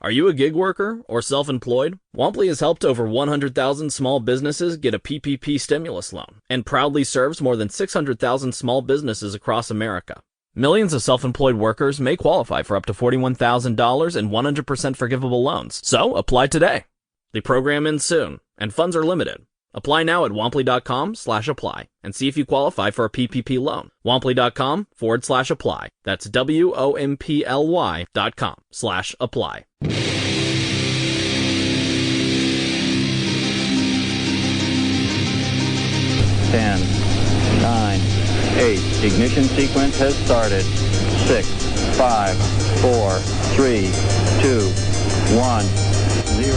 Are you a gig worker or self-employed? Womply has helped over 100,000 small businesses get a PPP stimulus loan and proudly serves more than 600,000 small businesses across America. Millions of self-employed workers may qualify for up to $41,000 in 100% forgivable loans. So apply today. The program ends soon and funds are limited. Apply now at womply.com/apply and see if you qualify for a PPP loan. Womply.com/apply. That's WOMPLY.com/apply. 10, 9, 8. Ignition sequence has started. 6, 5, 4, 3, 2, 1, 0.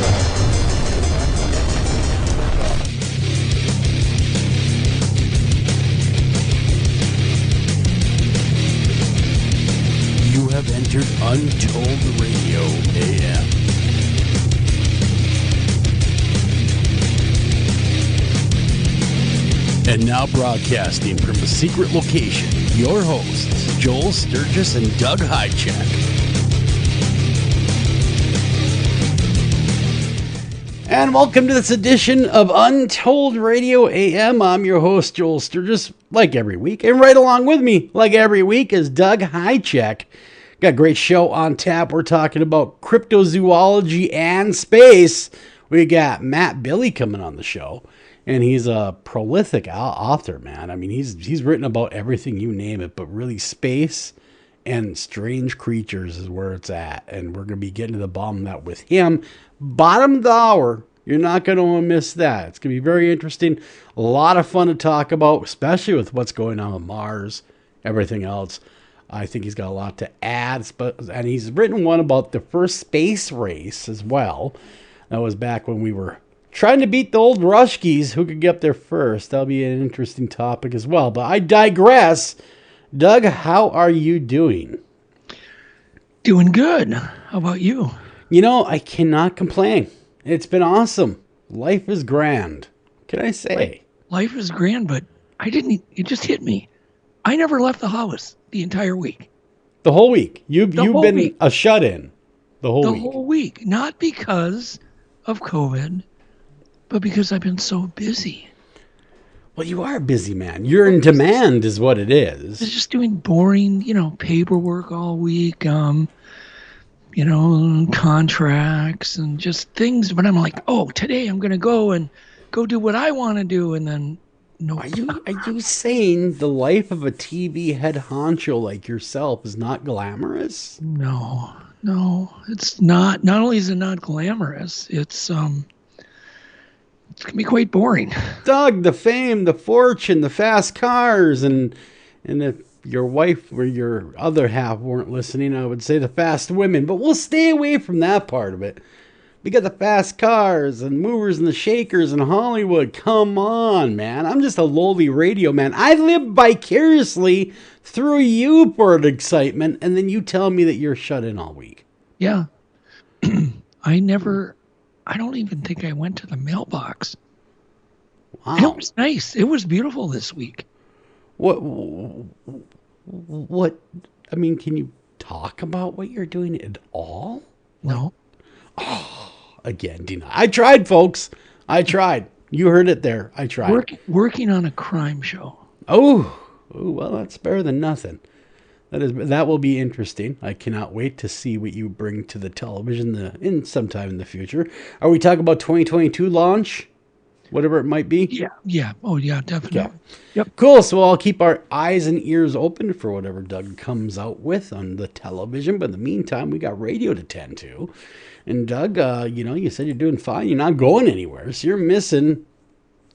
You have entered Untold Radio AM. And now broadcasting from a secret location, your hosts, Joel Sturgis and Doug Hajicek. And welcome to this edition of Untold Radio AM. I'm your host, Joel Sturgis, like every week. And right along with me, like every week, is Doug Hajicek. Got a great show on tap. We're talking about cryptozoology and space. We got Bille coming on the show. And he's a prolific author, man. I mean, he's written about everything, you name it, but really space and strange creatures is where it's at. And we're going to be getting to the bottom of that with him. Bottom of the hour, you're not going to miss that. It's going to be very interesting. A lot of fun to talk about, especially with what's going on with Mars, everything else. I think he's got a lot to add. And he's written one about the first space race as well. That was back when we were trying to beat the old Rushkies, who could get up there first. That'll be an interesting topic as well. But I digress. Doug, how are you doing? Doing good. How about you? You know, I cannot complain. It's been awesome. Life is grand. Can I say? Life is grand, but it just hit me. I never left the house the entire week. The whole week? You've been a shut-in the whole week? The whole week. Not because of COVID, but because I've been so busy. Well, you are a busy man. You're in demand is what it is. I was just doing boring, paperwork all week, contracts and just things. But I'm like, oh, today I'm going to go do what I want to do. And then, no. Are you saying the life of a TV head honcho like yourself is not glamorous? No, it's not. Not only is it not glamorous, it's going to be quite boring. Doug, the fame, the fortune, the fast cars, and if your wife or your other half weren't listening, I would say the fast women. But we'll stay away from that part of it. We got the fast cars and movers and the shakers in Hollywood. Come on, man. I'm just a lowly radio man. I live vicariously through you for an excitement, and then you tell me that you're shut in all week. Yeah. I don't even think I went to the mailbox. Wow. And it was nice. It was beautiful this week. What, I mean, can you talk about what you're doing at all? No. Oh, again, deny. I tried, folks. I tried. You heard it there. I tried. Working on a crime show. Oh, well, that's better than nothing. That will be interesting. I cannot wait to see what you bring to the television in sometime in the future. Are we talking about 2022 launch? Whatever it might be? Yeah. Oh, yeah, definitely. Yeah. Yep. Cool. So I'll keep our eyes and ears open for whatever Doug comes out with on the television. But in the meantime, we got radio to tend to. And Doug, you said you're doing fine. You're not going anywhere. So you're missing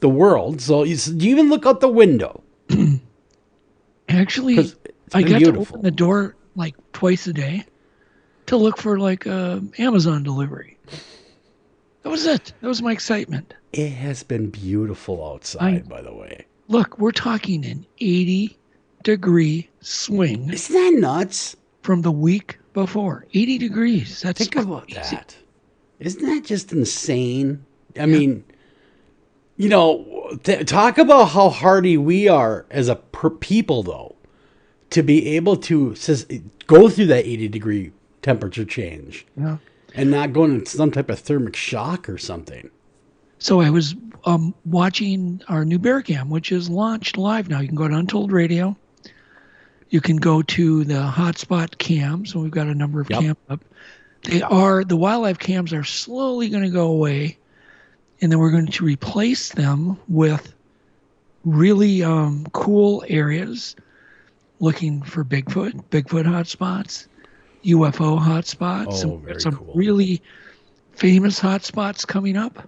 the world. So do you even look out the window? Actually, I got to open the door like twice a day to look for Amazon delivery. That was it. That was my excitement. It has been beautiful outside, by the way. Look, we're talking an 80-degree swing. Isn't that nuts? From the week before. 80 degrees. Think about that. Isn't that just insane? I mean, talk about how hardy we are as a people, though, to be able to go through that 80-degree temperature change. Yeah. And not going into some type of thermic shock or something. So I was watching our new bear cam, which is launched live now. You can go to Untold Radio. You can go to the hotspot cams, and we've got a number of cams up. The wildlife cams are slowly going to go away, and then we're going to replace them with really cool areas looking for Bigfoot hotspots, UFO hotspots. Oh, very some cool. Really famous hotspots coming up.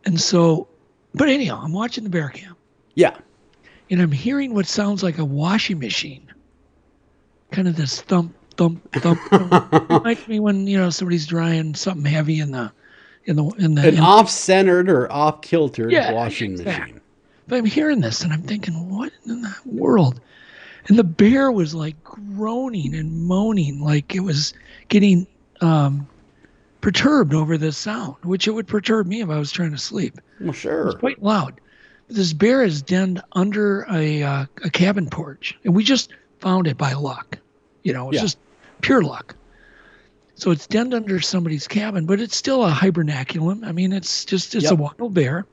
And so, but anyhow, I'm watching the bear cam. Yeah. And I'm hearing what sounds like a washing machine. Kind of this thump, thump, thump. Reminds me when, somebody's drying something heavy in the off-centered or off-kiltered washing machine. But I'm hearing this and I'm thinking, what in the world? And the bear was like groaning and moaning, like it was getting perturbed over this sound, which it would perturb me if I was trying to sleep. Well, sure. It was quite loud. But this bear is denned under a cabin porch, and we just found it by luck. It's just pure luck. So it's denned under somebody's cabin, but it's still a hibernaculum. I mean, it's a wild bear.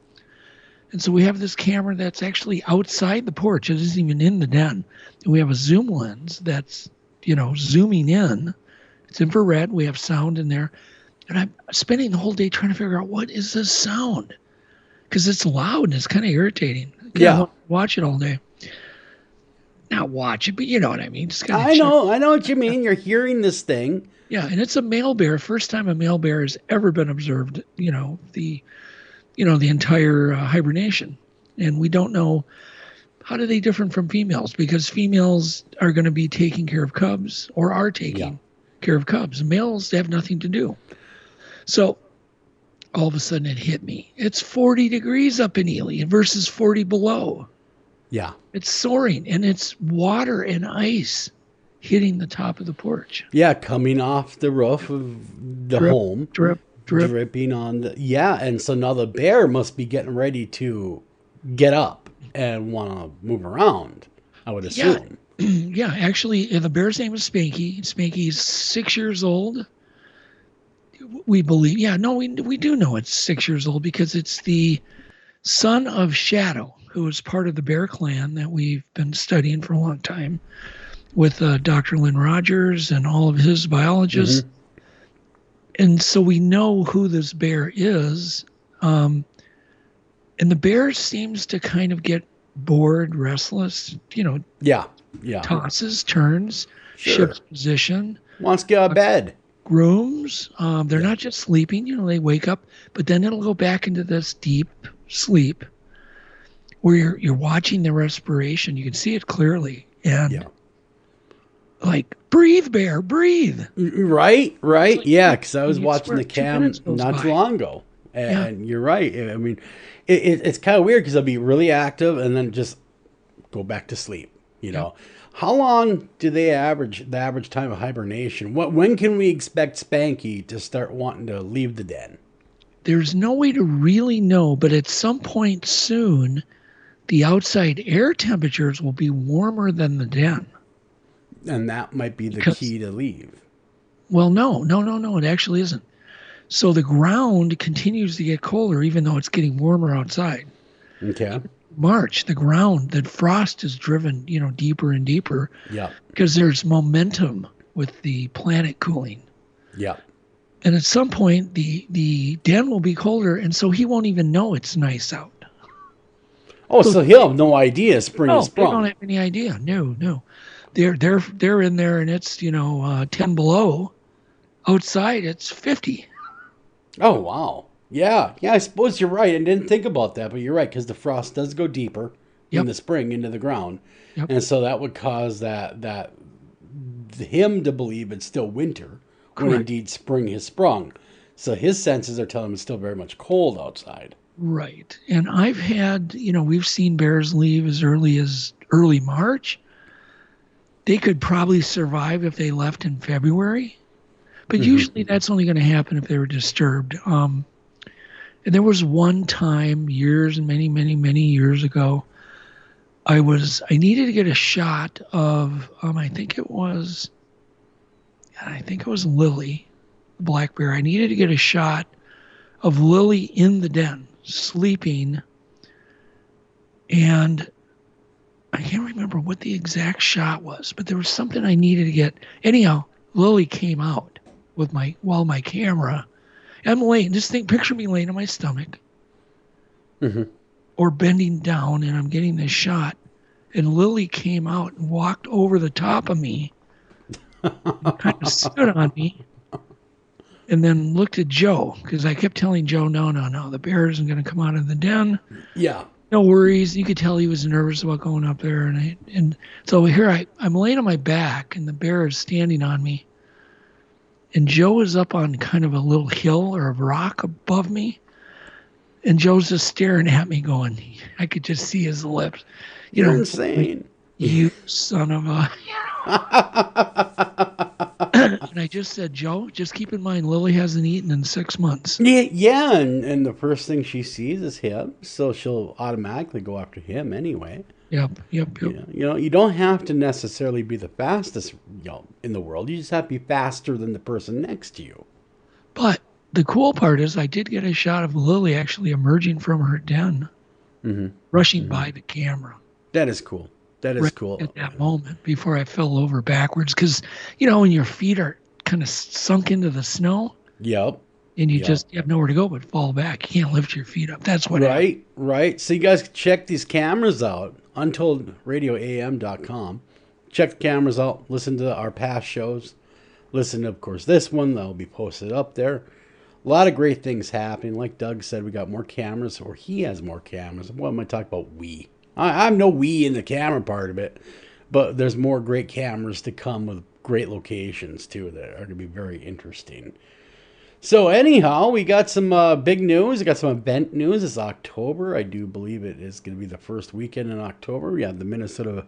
And so we have this camera that's actually outside the porch. It isn't even in the den. And we have a zoom lens that's, zooming in. It's infrared. We have sound in there. And I'm spending the whole day trying to figure out what is this sound? Because it's loud and it's kind of irritating. I watch it all day. Not watch it, but you know what I mean. Just I know what you mean. You're hearing this thing. Yeah, and it's a male bear. First time a male bear has ever been observed. The entire hibernation, and we don't know how do they different from females, because females are going to be taking care of cubs or are taking care of cubs. Males have nothing to do. So all of a sudden it hit me. It's 40 degrees up in Ely versus 40 below. Yeah. It's soaring, and it's water and ice hitting the top of the porch. Yeah, coming off the roof of the home. Dripping on and so now the bear must be getting ready to get up and want to move around, I would assume. Yeah, actually, the bear's name is Spanky. Spanky's 6 years old. We believe, we do know it's 6 years old because it's the son of Shadow, who is part of the bear clan that we've been studying for a long time with Dr. Lynn Rogers and all of his biologists. Mm-hmm. And so we know who this bear is. And the bear seems to kind of get bored, restless, tosses, turns, shifts position. Wants to get out of bed. Grooms. They're not just sleeping, they wake up, but then it'll go back into this deep sleep where you're watching the respiration. You can see it clearly. And like, breathe, bear, breathe. Right. Yeah, because I was watching the cam not too long ago. And you're right. I mean, it's kind of weird because they'll be really active and then just go back to sleep, How long do they the average time of hibernation? When can we expect Spanky to start wanting to leave the den? There's no way to really know, but at some point soon, the outside air temperatures will be warmer than the den. And that might be the key to leave. Well, no, it actually isn't. So the ground continues to get colder even though it's getting warmer outside. Okay. March, the frost is driven, deeper and deeper. Yeah. Because there's momentum with the planet cooling. Yeah. And at some point, the den will be colder, and so he won't even know it's nice out. Oh, so he'll have no idea spring is sprung. They don't have any idea. No. They're in there, and it's 10 below. Outside, it's 50. Oh wow. Yeah. I suppose you're right. I didn't think about that, but you're right because the frost does go deeper in the spring into the ground, and so that would cause that him to believe it's still winter when indeed spring has sprung. So his senses are telling him it's still very much cold outside. Right. And I've had, we've seen bears leave as early March. They could probably survive if they left in February. But usually that's only going to happen if they were disturbed. And there was one time, many years ago, I needed to get a shot of, I think it was Lily black bear. I needed to get a shot of Lily in the den, sleeping. And I can't remember what the exact shot was, but there was something I needed to get. Anyhow, Lily came out with my camera. I'm laying, picture me laying on my stomach or bending down, and I'm getting this shot. And Lily came out and walked over the top of me and kind of stood on me and then looked at Joe, because I kept telling Joe, no, the bear isn't going to come out of the den. Yeah. No worries. You could tell he was nervous about going up there. And so here I'm laying on my back, and the bear is standing on me. And Joe is up on kind of a little hill or a rock above me. And Joe's just staring at me going, I could just see his lips. You're insane. You son of a... And I just said, Joe, just keep in mind, Lily hasn't eaten in 6 months. Yeah, and the first thing she sees is him, so she'll automatically go after him anyway. Yep. You don't have to necessarily be the fastest in the world. You just have to be faster than the person next to you. But the cool part is I did get a shot of Lily actually emerging from her den, rushing by the camera. That is cool. That is cool. At that moment, before I fell over backwards, because, when your feet are kind of sunk into the snow. Yep. And you have nowhere to go but fall back. You can't lift your feet up. That's what happened. Right. So you guys can check these cameras out. UntolledRadioAM.com. Check the cameras out. Listen to our past shows. Listen to, of course, this one. That'll be posted up there. A lot of great things happening. Like Doug said, we got more cameras, or he has more cameras. What am I talking about? We. I'm no we in the camera part of it, but there's more great cameras to come with great locations too that are going to be very interesting. So anyhow, we got some big news. We got some event news. It's October. I do believe it is going to be the first weekend in October. We have the Minnesota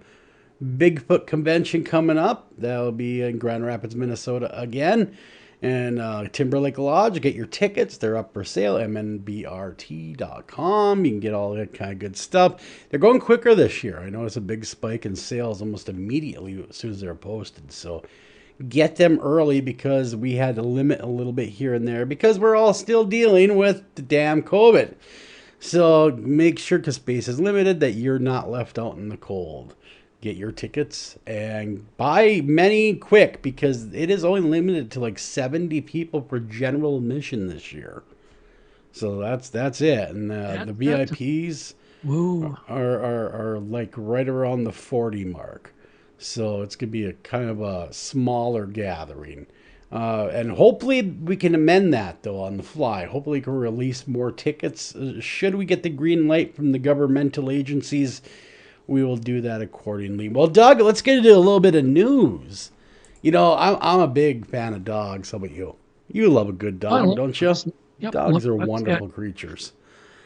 Bigfoot Convention coming up. That'll be in Grand Rapids, Minnesota again. And Timberlake Lodge, get your tickets. They're up for sale, mnbrt.com. You can get all that kind of good stuff. They're going quicker this year. I noticed a big spike in sales almost immediately as soon as they're posted. So get them early, because we had to limit a little bit here and there because we're all still dealing with the damn COVID. So make sure, because space is limited, that you're not left out in the cold. Get your tickets and buy many quick, because it is only limited to like 70 people for general admission this year. So that's it. And the VIPs are like right around the 40 mark. So it's going to be a kind of a smaller gathering. And hopefully we can amend that, though, on the fly. Hopefully we can release more tickets. Should we get the green light from the governmental agencies, we will do that accordingly. Well, Doug, let's get into a little bit of news. I'm a big fan of dogs. How about you? You love a good dog, don't you? Yep, dogs are wonderful creatures.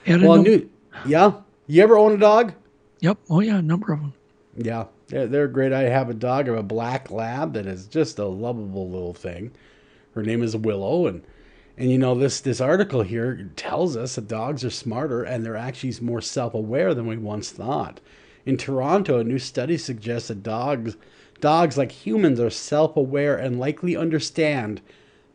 Yeah. You ever own a dog? Yep. Oh, yeah, a number of them. Yeah, they're great. I have a dog. I have a black lab that is just a lovable little thing. Her name is Willow, and this article here tells us that dogs are smarter and they're actually more self-aware than we once thought. In Toronto, a new study suggests that dogs like humans are self-aware and likely understand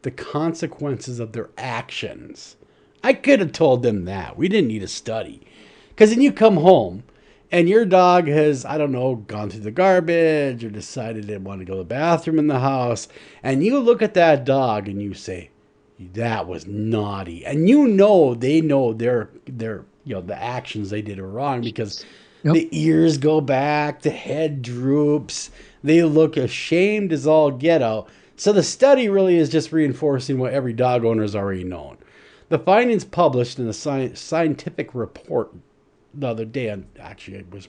the consequences of their actions. I could have told them that. We didn't need a study. Because then you come home and your dog has, gone through the garbage or decided they want to go to the bathroom in the house. And you look at that dog and you say, that was naughty. And they know their the actions they did are wrong, because the ears go back, the head droops, they look ashamed as all get out. So the study really is just reinforcing what every dog owner has already known. The findings published in a scientific report the other day, and actually it was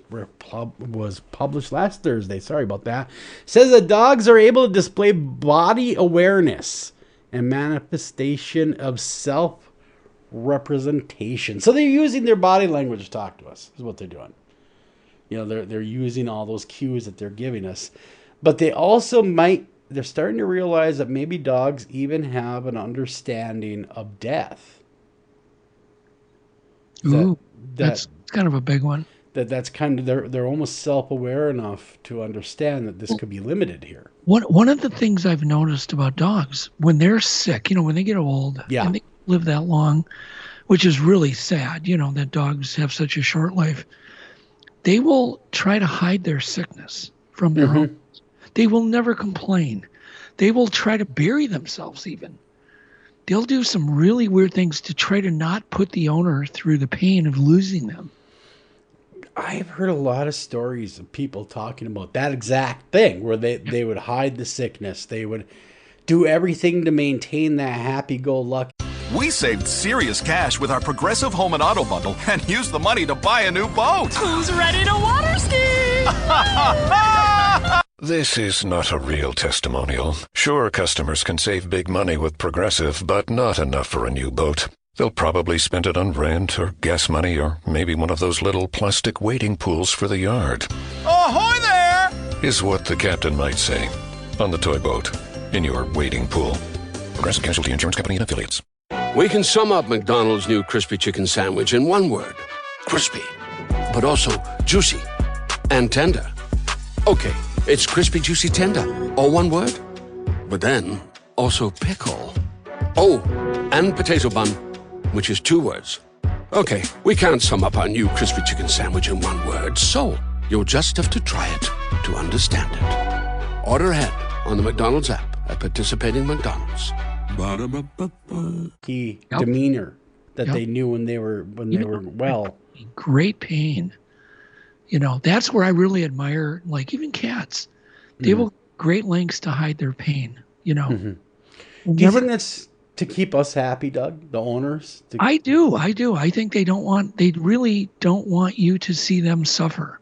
published last Thursday, sorry about that, says that dogs are able to display body awareness and manifestation of self-representation. So they're using their body language to talk to us, is what they're doing. They're using all those cues that they're giving us. But they also they're starting to realize that maybe dogs even have an understanding of death. Ooh, that's kind of a big one. that's kind of, they're almost self-aware enough to understand that this could be limited here. One of the things I've noticed about dogs, when they're sick, when they get old Yeah. and they live that long, which is really sad, that dogs have such a short life, they will try to hide their sickness from their owners. They will never complain. They will try to bury themselves even. They'll do some really weird things to try to not put the owner through the pain of losing them. I've heard a lot of stories of people talking about that exact thing, where they would hide the sickness. They would do everything to maintain that happy-go-lucky. We saved serious cash with our Progressive Home and Auto Bundle and used the money to buy a new boat. Who's ready to water ski? This is not a real testimonial. Sure, customers can save big money with Progressive, but not enough for a new boat. They'll probably spend it on rent or gas money or maybe one of those little plastic wading pools for the yard. Ahoy there! Is what the captain might say. On the toy boat. In your wading pool. Progressive Casualty Insurance Company and Affiliates. We can sum up McDonald's new crispy chicken sandwich in one word. Crispy. But also juicy. And tender. Okay, it's crispy, juicy, tender. All one word. But then, also pickle. Oh, and potato bun, which is two words. Okay, we can't sum up our new crispy chicken sandwich in one word, so you'll just have to try it to understand it. Order ahead on the McDonald's app at participating McDonald's. Demeanor that they knew when they were well. Great pain. That's where I really admire, like, even cats. They will go great lengths to hide their pain. Do you think that's to keep us happy, Doug? The owners? I do. I think they really don't want you to see them suffer.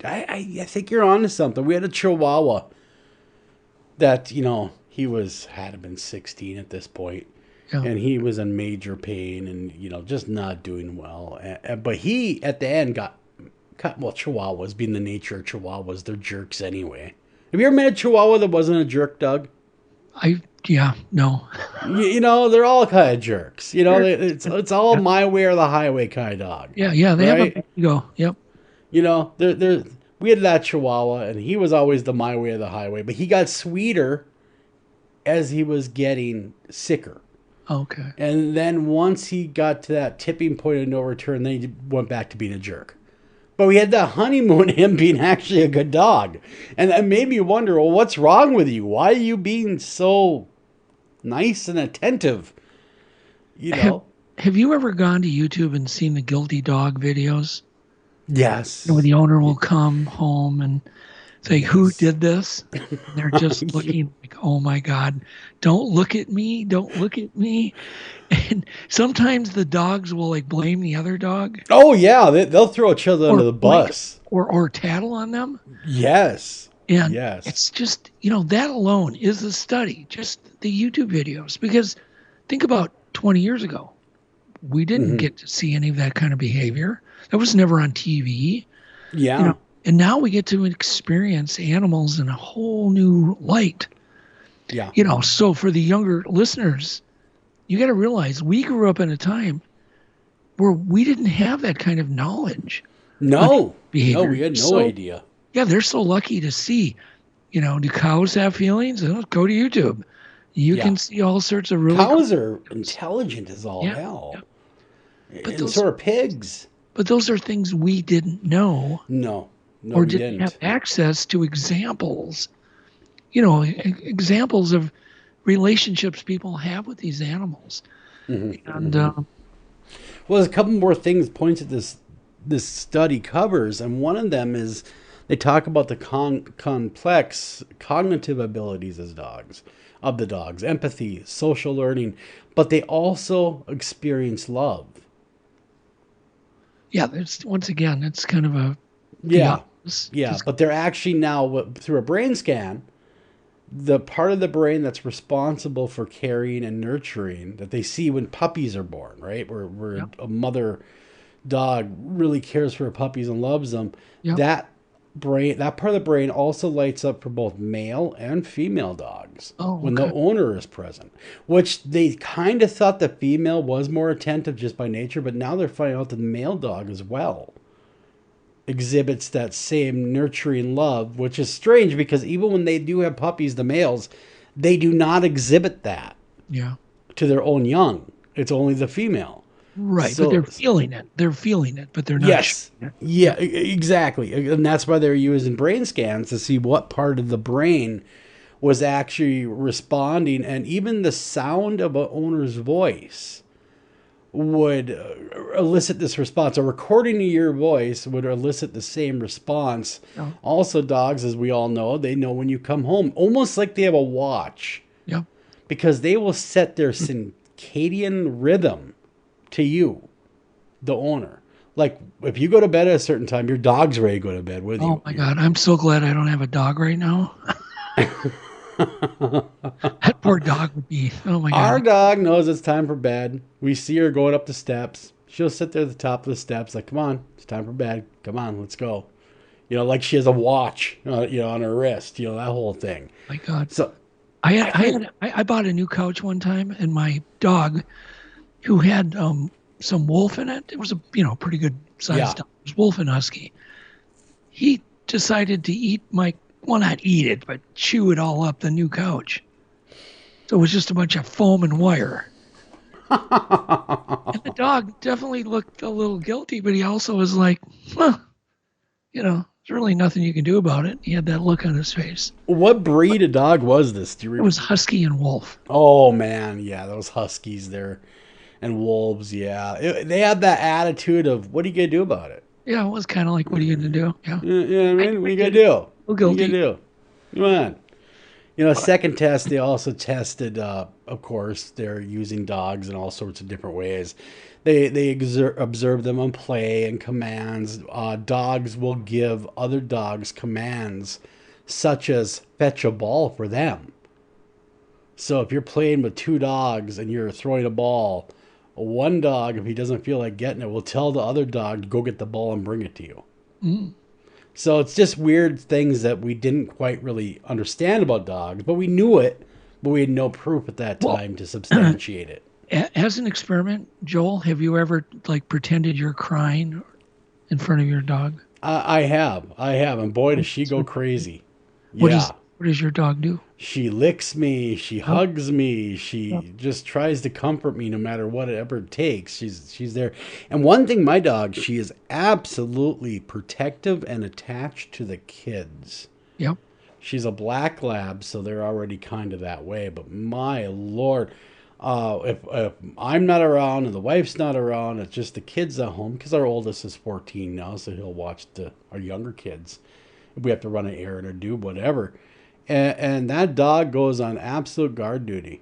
I think you're onto something. We had a Chihuahua that, he had to been 16 at this point. Yeah. And he was in major pain and, just not doing well. But he, at the end, got Chihuahuas, being the nature of Chihuahuas, they're jerks anyway. Have you ever met a Chihuahua that wasn't a jerk, Doug? No. They're all kind of jerks. It's all my way or the highway kind of dog. Yeah, they have a go. Yep. We had that Chihuahua, and he was always the my way or the highway, but he got sweeter as he was getting sicker. Okay. And then once he got to that tipping point of no return, then he went back to being a jerk. But we had that honeymoon, him being actually a good dog. And that made me wonder, well, what's wrong with you? Why are you being so nice and attentive? Have you ever gone to YouTube and seen the guilty dog videos? Yes. Where the owner will come home and say, who did this? And they're just looking like, oh my God, don't look at me. Don't look at me. And sometimes the dogs will blame the other dog. Oh yeah. They'll throw each other under the bus. Or tattle on them. Yes. And it's just, that alone is a study, just the YouTube videos. Because think about 20 years ago, we didn't get to see any of that kind of behavior. That was never on TV. Yeah. And now we get to experience animals in a whole new light. Yeah. So for the younger listeners, you got to realize we grew up in a time where we didn't have that kind of knowledge. No. Behavior. No, we had no idea. Yeah, they're so lucky to see, do cows have feelings? Go to YouTube. You can see all sorts of really cows are intelligent as all hell. Yeah. But so are pigs. But those are things we didn't know. No, or didn't have access to examples. Examples of relationships people have with these animals. And well, there's a couple more points that this study covers, and one of them is they talk about the complex cognitive abilities of the dogs, empathy, social learning, but they also experience love. Yeah, once again, it's kind of a but they're actually now through a brain scan, the part of the brain that's responsible for caring and nurturing that they see when puppies are born, right? Where a mother dog really cares for her puppies and loves them. Yep. That part of the brain also lights up for both male and female dogs when the owner is present, which they kind of thought the female was more attentive just by nature, but now they're finding out the male dog as well. exhibits that same nurturing love, which is strange because even when they do have puppies, the males, they do not exhibit that to their own young. It's only the female. Right, so, but they're feeling it. They're feeling it, but they're not. Yes, yeah, exactly. And that's why they're using brain scans to see what part of the brain was actually responding. And even the sound of an owner's voice would elicit this response. A recording of your voice would elicit the same response. Oh. Also, dogs, as we all know, they know when you come home, almost like they have a watch. Yeah. Because they will set their circadian rhythm to you, the owner. Like, if you go to bed at a certain time, your dog's ready to go to bed with you. Oh, my God. I'm so glad I don't have a dog right now. That poor dog would be, oh, my God. Our dog knows it's time for bed. We see her going up the steps. She'll sit there at the top of the steps like, come on, it's time for bed. Come on, let's go. You know, like she has a watch, on her wrist, that whole thing. My God. So I bought a new couch one time, and my dog, who had some wolf in it. It was a pretty good sized dog. It was wolf and husky. He decided to eat not eat it, but chew it all up, the new couch. So it was just a bunch of foam and wire. And the dog definitely looked a little guilty, but he also was like, there's really nothing you can do about it. He had that look on his face. What breed of dog was this? Do you remember? It was husky and wolf. Oh, man. Yeah, those huskies there. And wolves, yeah. They had that attitude of, what are you going to do about it? Yeah, it was kind of like, what are you going to do? Yeah, I mean, what are you going to do? Well, guilty. What are you going to do? Come on. Second test, they also tested, of course, they're using dogs in all sorts of different ways. They observe them on play and commands. Dogs will give other dogs commands, such as fetch a ball for them. So if you're playing with two dogs and you're throwing a ball, one dog, if he doesn't feel like getting it, will tell the other dog to go get the ball and bring it to you. Mm. So it's just weird things that we didn't quite really understand about dogs, but we knew it, but we had no proof at that time to substantiate it. As an experiment, Joel, have you ever pretended you're crying in front of your dog? I have, and boy, does she go crazy. What does your dog do? She licks me. She hugs me. She just tries to comfort me no matter whatever it takes. She's there. And one thing, my dog, she is absolutely protective and attached to the kids. Yep. She's a black lab, so they're already kind of that way. But my Lord, if I'm not around and the wife's not around, it's just the kids at home, because our oldest is 14 now, so he'll watch our younger kids. If we have to run an errand or do whatever. And that dog goes on absolute guard duty.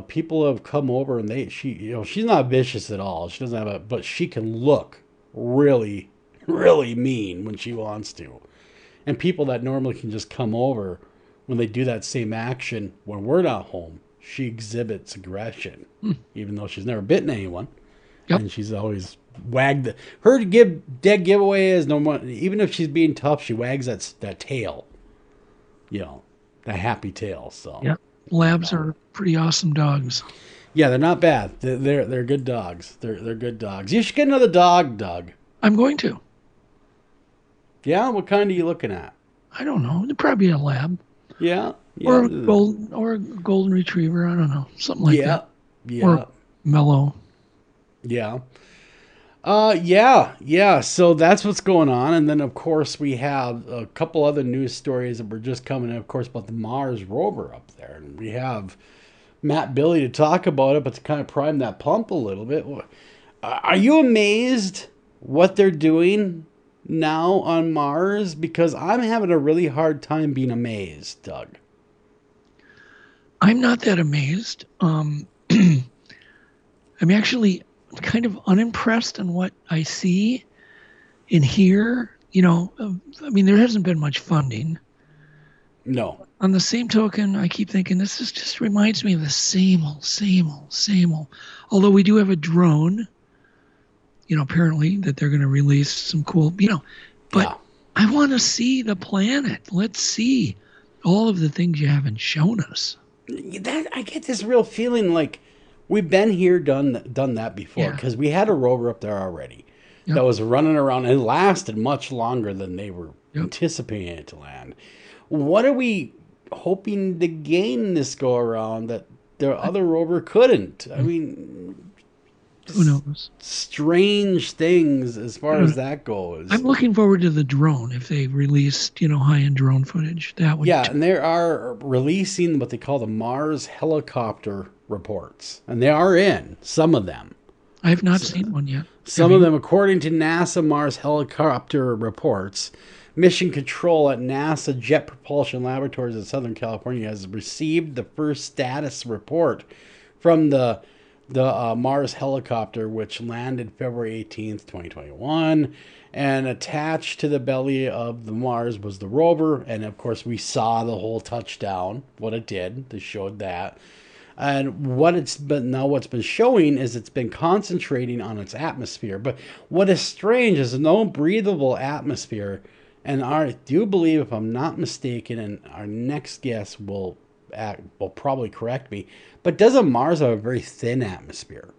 People have come over and she's not vicious at all. She doesn't have but she can look really, really mean when she wants to. And people that normally can just come over, when they do that same action when we're not home, she exhibits aggression, even though she's never bitten anyone. Yep. And she's always wagged her dead giveaway is no more. Even if she's being tough, she wags that tail. The happy tail. So yeah, labs are pretty awesome dogs. Yeah, they're not bad. They're good dogs. They're good dogs. You should get another dog, Doug. I'm going to. Yeah, what kind are you looking at? I don't know. It'd probably be a lab. Yeah. Or a golden retriever. I don't know, something like that. Yeah. Or mellow. Yeah. Yeah. So that's what's going on. And then, of course, we have a couple other news stories that were just coming in, of course, about the Mars rover up there. And we have Matt Bille to talk about it, but to kind of prime that pump a little bit. Are you amazed what they're doing now on Mars? Because I'm having a really hard time being amazed, Doug. I'm not that amazed. I'm actually kind of unimpressed on what I see and hear. There hasn't been much funding. No. On the same token, I keep thinking this just reminds me of the same old. Although we do have a drone, apparently that they're going to release some cool, but I want to see the planet. Let's see all of the things you haven't shown us. I get this real feeling like we've been here, done that before, because we had a rover up there already. that was running around and lasted much longer than they were anticipating it to land. What are we hoping to gain this go around that the other rover couldn't? I mean, who knows? Strange things as far as that goes. I'm looking forward to the drone. If they released, high-end drone footage, that would. Yeah, and they are releasing what they call the Mars helicopter reports, and they are in some of them. I have not seen one yet. Some of them, according to NASA Mars helicopter reports, Mission Control at NASA Jet Propulsion Laboratories in Southern California has received the first status report from the Mars helicopter, which landed February 18th, 2021. And attached to the belly of the Mars was the rover. And, of course, we saw the whole touchdown, what it did. They showed that. And what's been showing is it's been concentrating on its atmosphere. But what is strange is no breathable atmosphere. And I do believe, if I'm not mistaken, and our next guest will probably correct me, but doesn't Mars have a very thin atmosphere?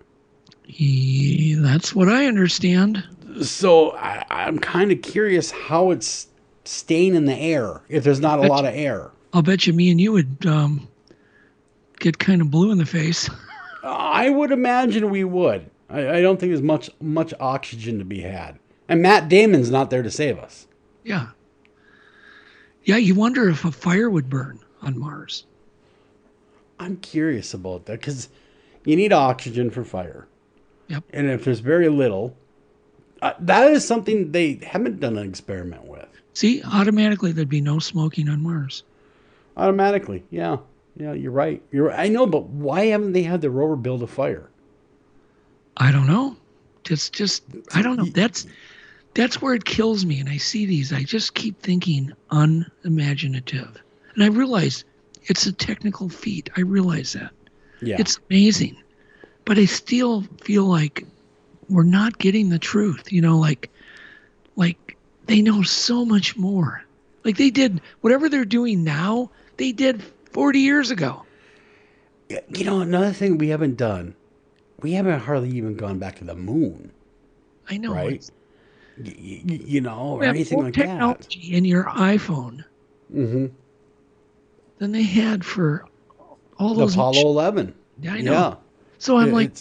That's what I understand. So I'm kind of curious how it's staying in the air if there's not a lot of air. I'll bet you me and you would get kind of blue in the face. I would imagine we would. I don't think there's much oxygen to be had. And Matt Damon's not there to save us. Yeah. Yeah, you wonder if a fire would burn on Mars. I'm curious about that because you need oxygen for fire. Yep. And if there's very little, that is something they haven't done an experiment with. See, automatically there'd be no smoking on Mars. Automatically, yeah. Yeah, you're right. I know, but why haven't they had the rover build a fire? I don't know. Just I don't know. That's where it kills me. And I see these. I just keep thinking unimaginative. And I realize it's a technical feat. I realize that. Yeah. It's amazing. But I still feel like we're not getting the truth. Like they know so much more. Like they did whatever they're doing now, they did 40 years ago. Another thing we haven't done, we haven't hardly even gone back to the moon. I know. Right? Or anything like that. Technology in your iPhone than they had for all those. Apollo 11. Yeah, I know. Yeah. So I'm like,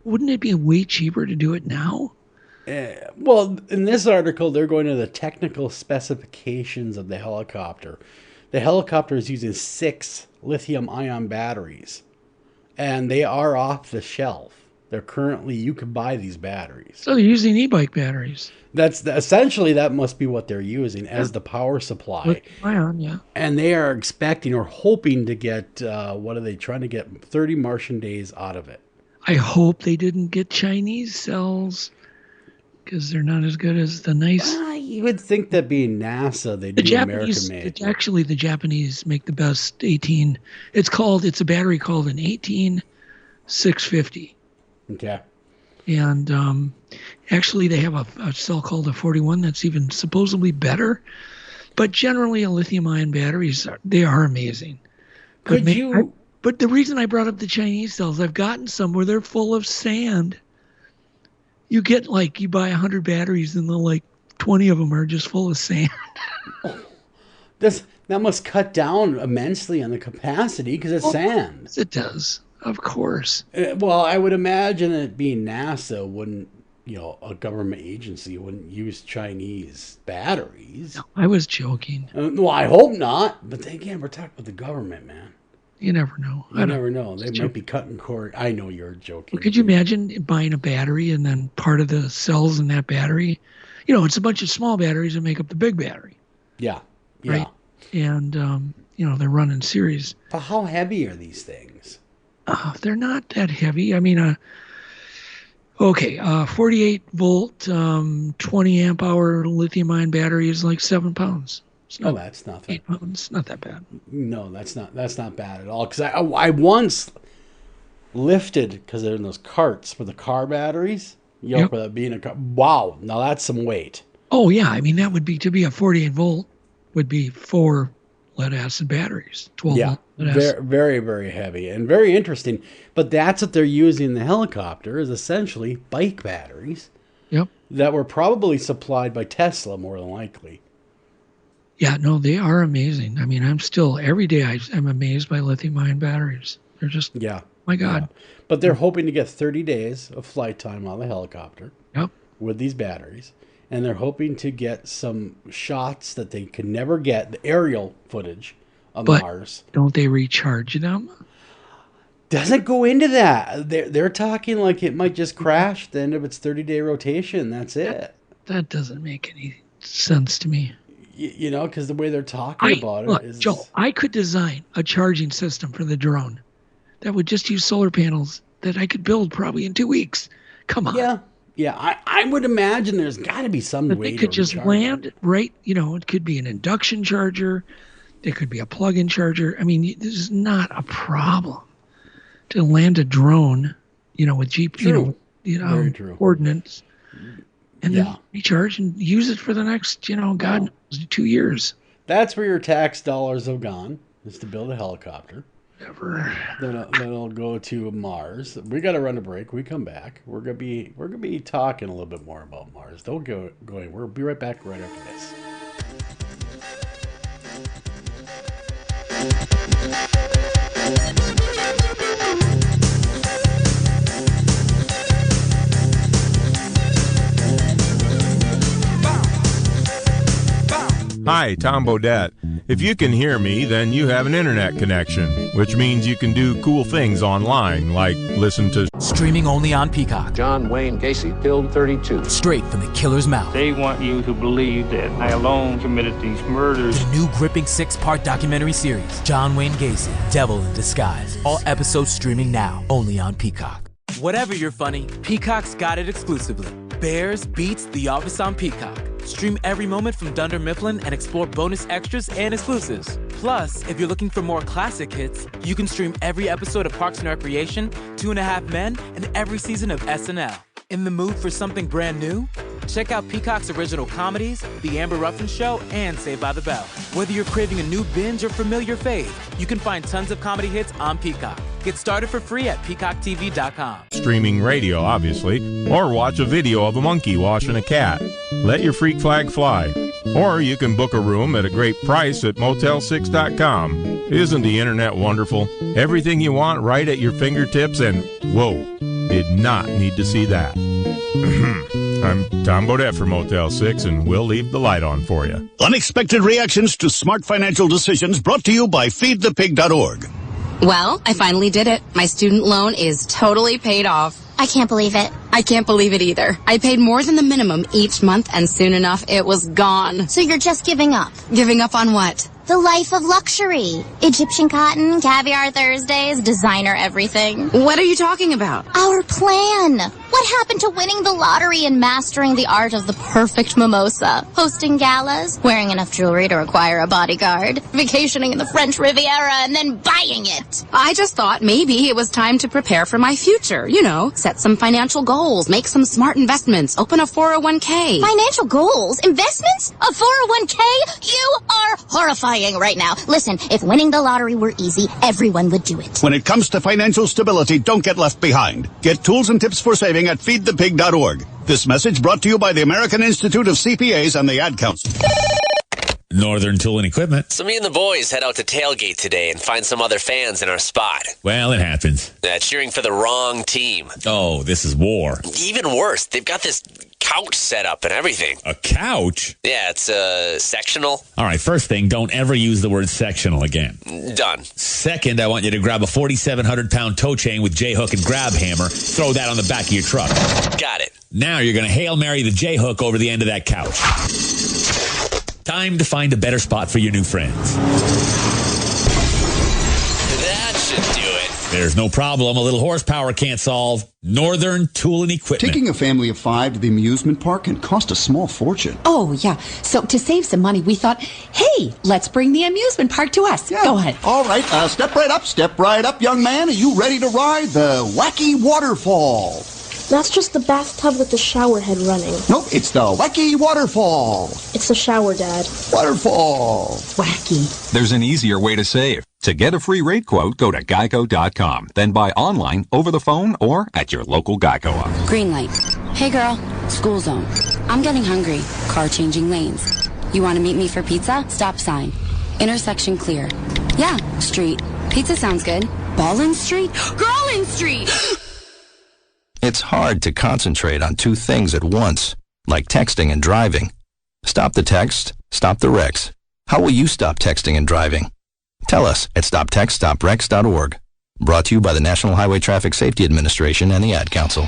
wouldn't it be way cheaper to do it now? Well, in this article, they're going to the technical specifications of the helicopter. The helicopter is using 6 lithium-ion batteries, and they are off the shelf. They're currently, you can buy these batteries. So they're using e-bike batteries. Essentially, that must be what they're using as the power supply. Lithium-ion, yeah. And they are expecting or hoping to get, what are they trying to get? 30 Martian days out of it. I hope they didn't get Chinese cells because they're not as good as the nice. You would think that being NASA, they'd be American-made. Actually, the Japanese make the best 18. It's a battery called an 18650. Okay. And actually, they have a cell called a 41 that's even supposedly better. But generally, lithium-ion batteries, they are amazing. But the reason I brought up the Chinese cells, I've gotten some where they're full of sand. You get you buy 100 batteries and 20 of them are just full of sand. That must cut down immensely on the capacity because it's sand. It does, of course. Well, I would imagine it being NASA wouldn't, a government agency wouldn't use Chinese batteries. No, I was joking. Well, I hope not. But again, we're talking about the government, man. You never know. You never know. They might be cutting cord. I know you're joking. Well, could you imagine buying a battery and then part of the cells in that battery? It's a bunch of small batteries that make up the big battery. Yeah. Right? And, they're running series. But how heavy are these things? They're not that heavy. I mean, 48 volt, 20 amp hour lithium ion battery is like 7 pounds. That's nothing. 8 pounds. Not that bad. No, that's not bad at all. Because I once lifted, because they're in those carts for the car batteries. For that being a car. Wow, now that's some weight. Oh yeah, I mean that would be, to be a 48 volt would be 4 lead acid batteries. 12 volt lead acid. Very, very heavy and very interesting. But that's what they're using in the helicopter, is essentially bike batteries. Yep. that were probably supplied by Tesla, more than likely. Yeah, no, they are amazing. I mean, I'm still, every day I'm amazed by lithium-ion batteries. They're just, my God. Yeah. But they're hoping to get 30 days of flight time on the helicopter with these batteries. And they're hoping to get some shots that they could never get, the aerial footage of Mars. Don't they recharge them? Doesn't go into that. They're talking like it might just crash at the end of its 30-day rotation. That's it. That doesn't make any sense to me. You know, because the way they're talking about it is... Joe, I could design a charging system for the drone that would just use solar panels that I could build probably in 2 weeks. Come on. Yeah. I would imagine there's got to be some way they could just land right. You know, it could be an induction charger. It could be a plug-in charger. I mean, this is not a problem to land a drone, you know, with coordinates, and then recharge and use it for the next, God knows, 2 years. That's where your tax dollars have gone, is to build a helicopter. Never. Then it'll go to Mars. We got to run a break. We come back. We're gonna be talking a little bit more about Mars. Don't go going. We'll be right back right after this. Hi, Tom Bodette. If you can hear me, then you have an internet connection, which means you can do cool things online, like listen to... Streaming only on Peacock. John Wayne Gacy killed 32. Straight from the killer's mouth. They want you to believe that I alone committed these murders. The new gripping 6-part documentary series, John Wayne Gacy, Devil in Disguise. All episodes streaming now, only on Peacock. Whatever you're funny, Peacock's got it exclusively. Bears beats The Office on Peacock. Stream every moment from Dunder Mifflin and explore bonus extras and exclusives. Plus, if you're looking for more classic hits, you can stream every episode of Parks and Recreation, 2.5 Men, and every season of SNL. In the mood for something brand new? Check out Peacock's original comedies, The Amber Ruffin Show, and Saved by the Bell. Whether you're craving a new binge or familiar fave, you can find tons of comedy hits on Peacock. Get started for free at peacocktv.com. Streaming radio, obviously, or watch a video of a monkey washing a cat. Let your freak flag fly. Or you can book a room at a great price at motel6.com. Isn't the internet wonderful? Everything you want right at your fingertips, and whoa, did not need to see that. I'm Tom Bodette for Motel 6, and we'll leave the light on for you. Unexpected reactions to smart financial decisions brought to you by feedthepig.org. Well, I finally did it. My student loan is totally paid off. I can't believe it. I can't believe it either. I paid more than the minimum each month, and soon enough, it was gone. So you're just giving up? Giving up on what? The life of luxury. Egyptian cotton, caviar Thursdays, designer everything. What are you talking about? Our plan. What happened to winning the lottery and mastering the art of the perfect mimosa? Hosting galas, wearing enough jewelry to require a bodyguard, vacationing in the French Riviera, and then buying it. I just thought maybe it was time to prepare for my future. You know, set some financial goals, make some smart investments, open a 401k. Financial goals? Investments? A 401k? You are horrifying right now. Listen, if winning the lottery were easy, everyone would do it. When it comes to financial stability, don't get left behind. Get tools and tips for saving at feedthepig.org. This message brought to you by the American Institute of CPAs and the Ad Council. Northern Tool and Equipment. So me and the boys head out to tailgate today and find some other fans in our spot. Well, it happens. Cheering for the wrong team. Oh, this is war. Even worse, they've got this couch set up and everything. A couch? Yeah, it's sectional. All right, first thing, don't ever use the word sectional again. Done. Second, I want you to grab a 4,700-pound tow chain with J-hook and grab hammer, throw that on the back of your truck. Got it. Now you're going to Hail Mary the J-hook over the end of that couch. Time to find a better spot for your new friends. That should do it. There's no problem a little horsepower can't solve. Northern Tool and Equipment. Taking a family of 5 to the amusement park can cost a small fortune. Oh, yeah. So to save some money, we thought, hey, let's bring the amusement park to us. Yeah. Go ahead. All right. Step right up, young man. Are you ready to ride the wacky waterfall? That's just the bathtub with the shower head running. Nope, it's the wacky waterfall. It's the shower, Dad. Waterfall. Wacky. There's an easier way to save. To get a free rate quote, go to geico.com. Then buy online, over the phone, or at your local Geico office. Green light. Hey, girl. School zone. I'm getting hungry. Car changing lanes. You want to meet me for pizza? Stop sign. Intersection clear. Yeah, street. Pizza sounds good. Ballin Street? Girlin Street! It's hard to concentrate on two things at once, like texting and driving. Stop the text, stop the wrecks. How will you stop texting and driving? Tell us at stoptextstopwrecks.org. Brought to you by the National Highway Traffic Safety Administration and the Ad Council.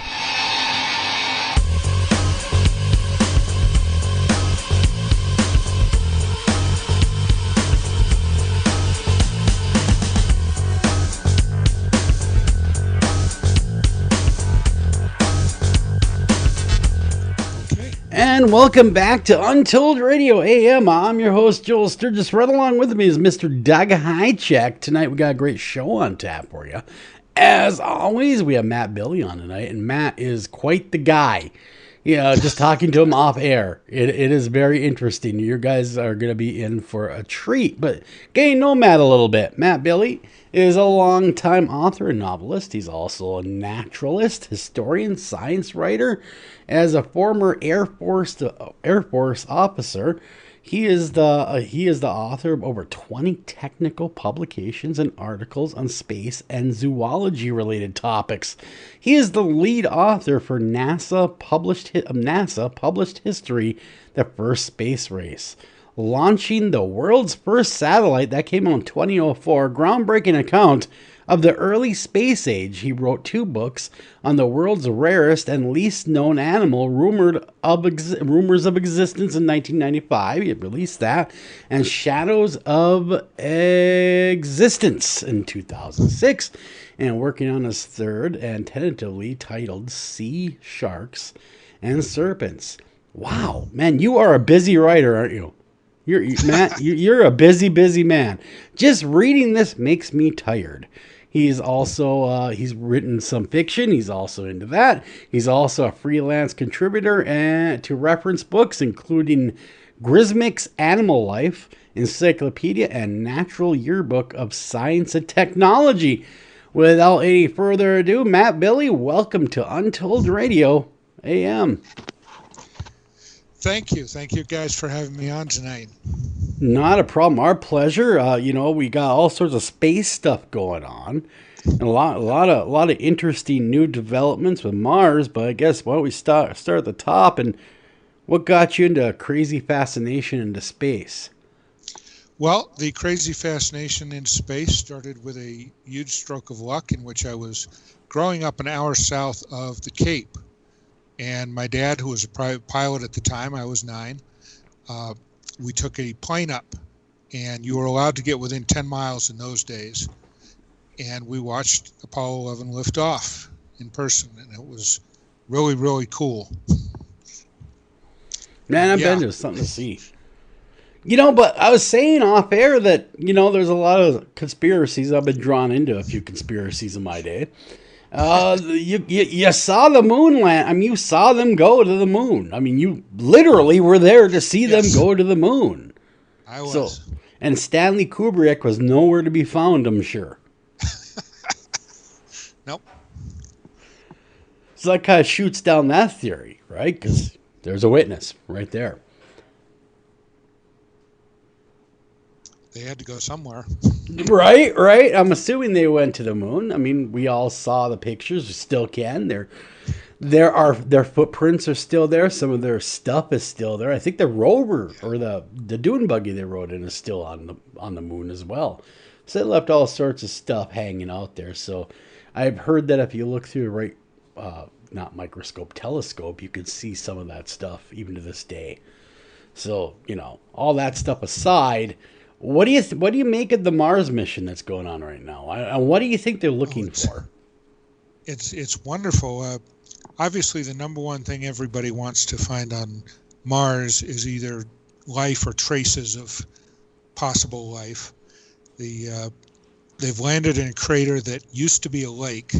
And welcome back to Untold Radio AM. I'm your host, Joel Sturgis. Right along with me is Mr. Doug Hajicek. Tonight we got a great show on tap for you. As always, we have Matt Bille on tonight, and Matt is quite the guy. Just talking to him off air. It is very interesting. You guys are going to be in for a treat. But getting to know Matt a little bit. Matt Bille is a longtime author and novelist. He's also a naturalist, historian, science writer. As a former Air Force officer, he is the author of over 20 technical publications and articles on space and zoology-related topics. He is the lead author for NASA published history, The First Space Race, launching the world's first satellite that came out in 2004, groundbreaking account of the early space age. He wrote 2 books on the world's rarest and least known animal, rumors of existence in 1995. He released that, and Shadows of Existence in 2006, and working on his third and tentatively titled Sea Sharks and Serpents. Wow, man, you are a busy writer, aren't you? Matt, you're a busy man. Just reading this makes me tired. He's also, he's written some fiction. He's also into that. He's also a freelance contributor to reference books, including Grismick's Animal Life, Encyclopedia, and Natural Yearbook of Science and Technology. Without any further ado, Matt Bille, welcome to Untold Radio AM. Thank you. Thank you guys for having me on tonight. Not a problem. Our pleasure. We got all sorts of space stuff going on, and a lot of interesting new developments with Mars. But I guess why don't we start at the top? And what got you into a crazy fascination into space? Well, the crazy fascination in space started with a huge stroke of luck in which I was growing up an hour south of the Cape. And my dad, who was a private pilot at the time, I was 9, we took a plane up, and you were allowed to get within 10 miles in those days. And we watched Apollo 11 lift off in person, and it was really, really cool. Man, I bet it was something to see. But I was saying off air that, there's a lot of conspiracies. I've been drawn into a few conspiracies in my day. You saw the moon land. I mean, you saw them go to the moon. I mean, you literally were there to see them go to the moon. I was. And Stanley Kubrick was nowhere to be found, I'm sure. Nope. So that kind of shoots down that theory, right? Because there's a witness right there. They had to go somewhere. Right. I'm assuming they went to the moon. I mean, we all saw the pictures. We still can. Their footprints are still there. Some of their stuff is still there. I think the rover or the dune buggy they rode in is still on the moon as well. So they left all sorts of stuff hanging out there. So I've heard that if you look through the right, not microscope, telescope, you could see some of that stuff even to this day. So, all that stuff aside, what do you make of the Mars mission that's going on right now? And what do you think they're looking for? It's wonderful. Obviously, the number one thing everybody wants to find on Mars is either life or traces of possible life. They've landed in a crater that used to be a lake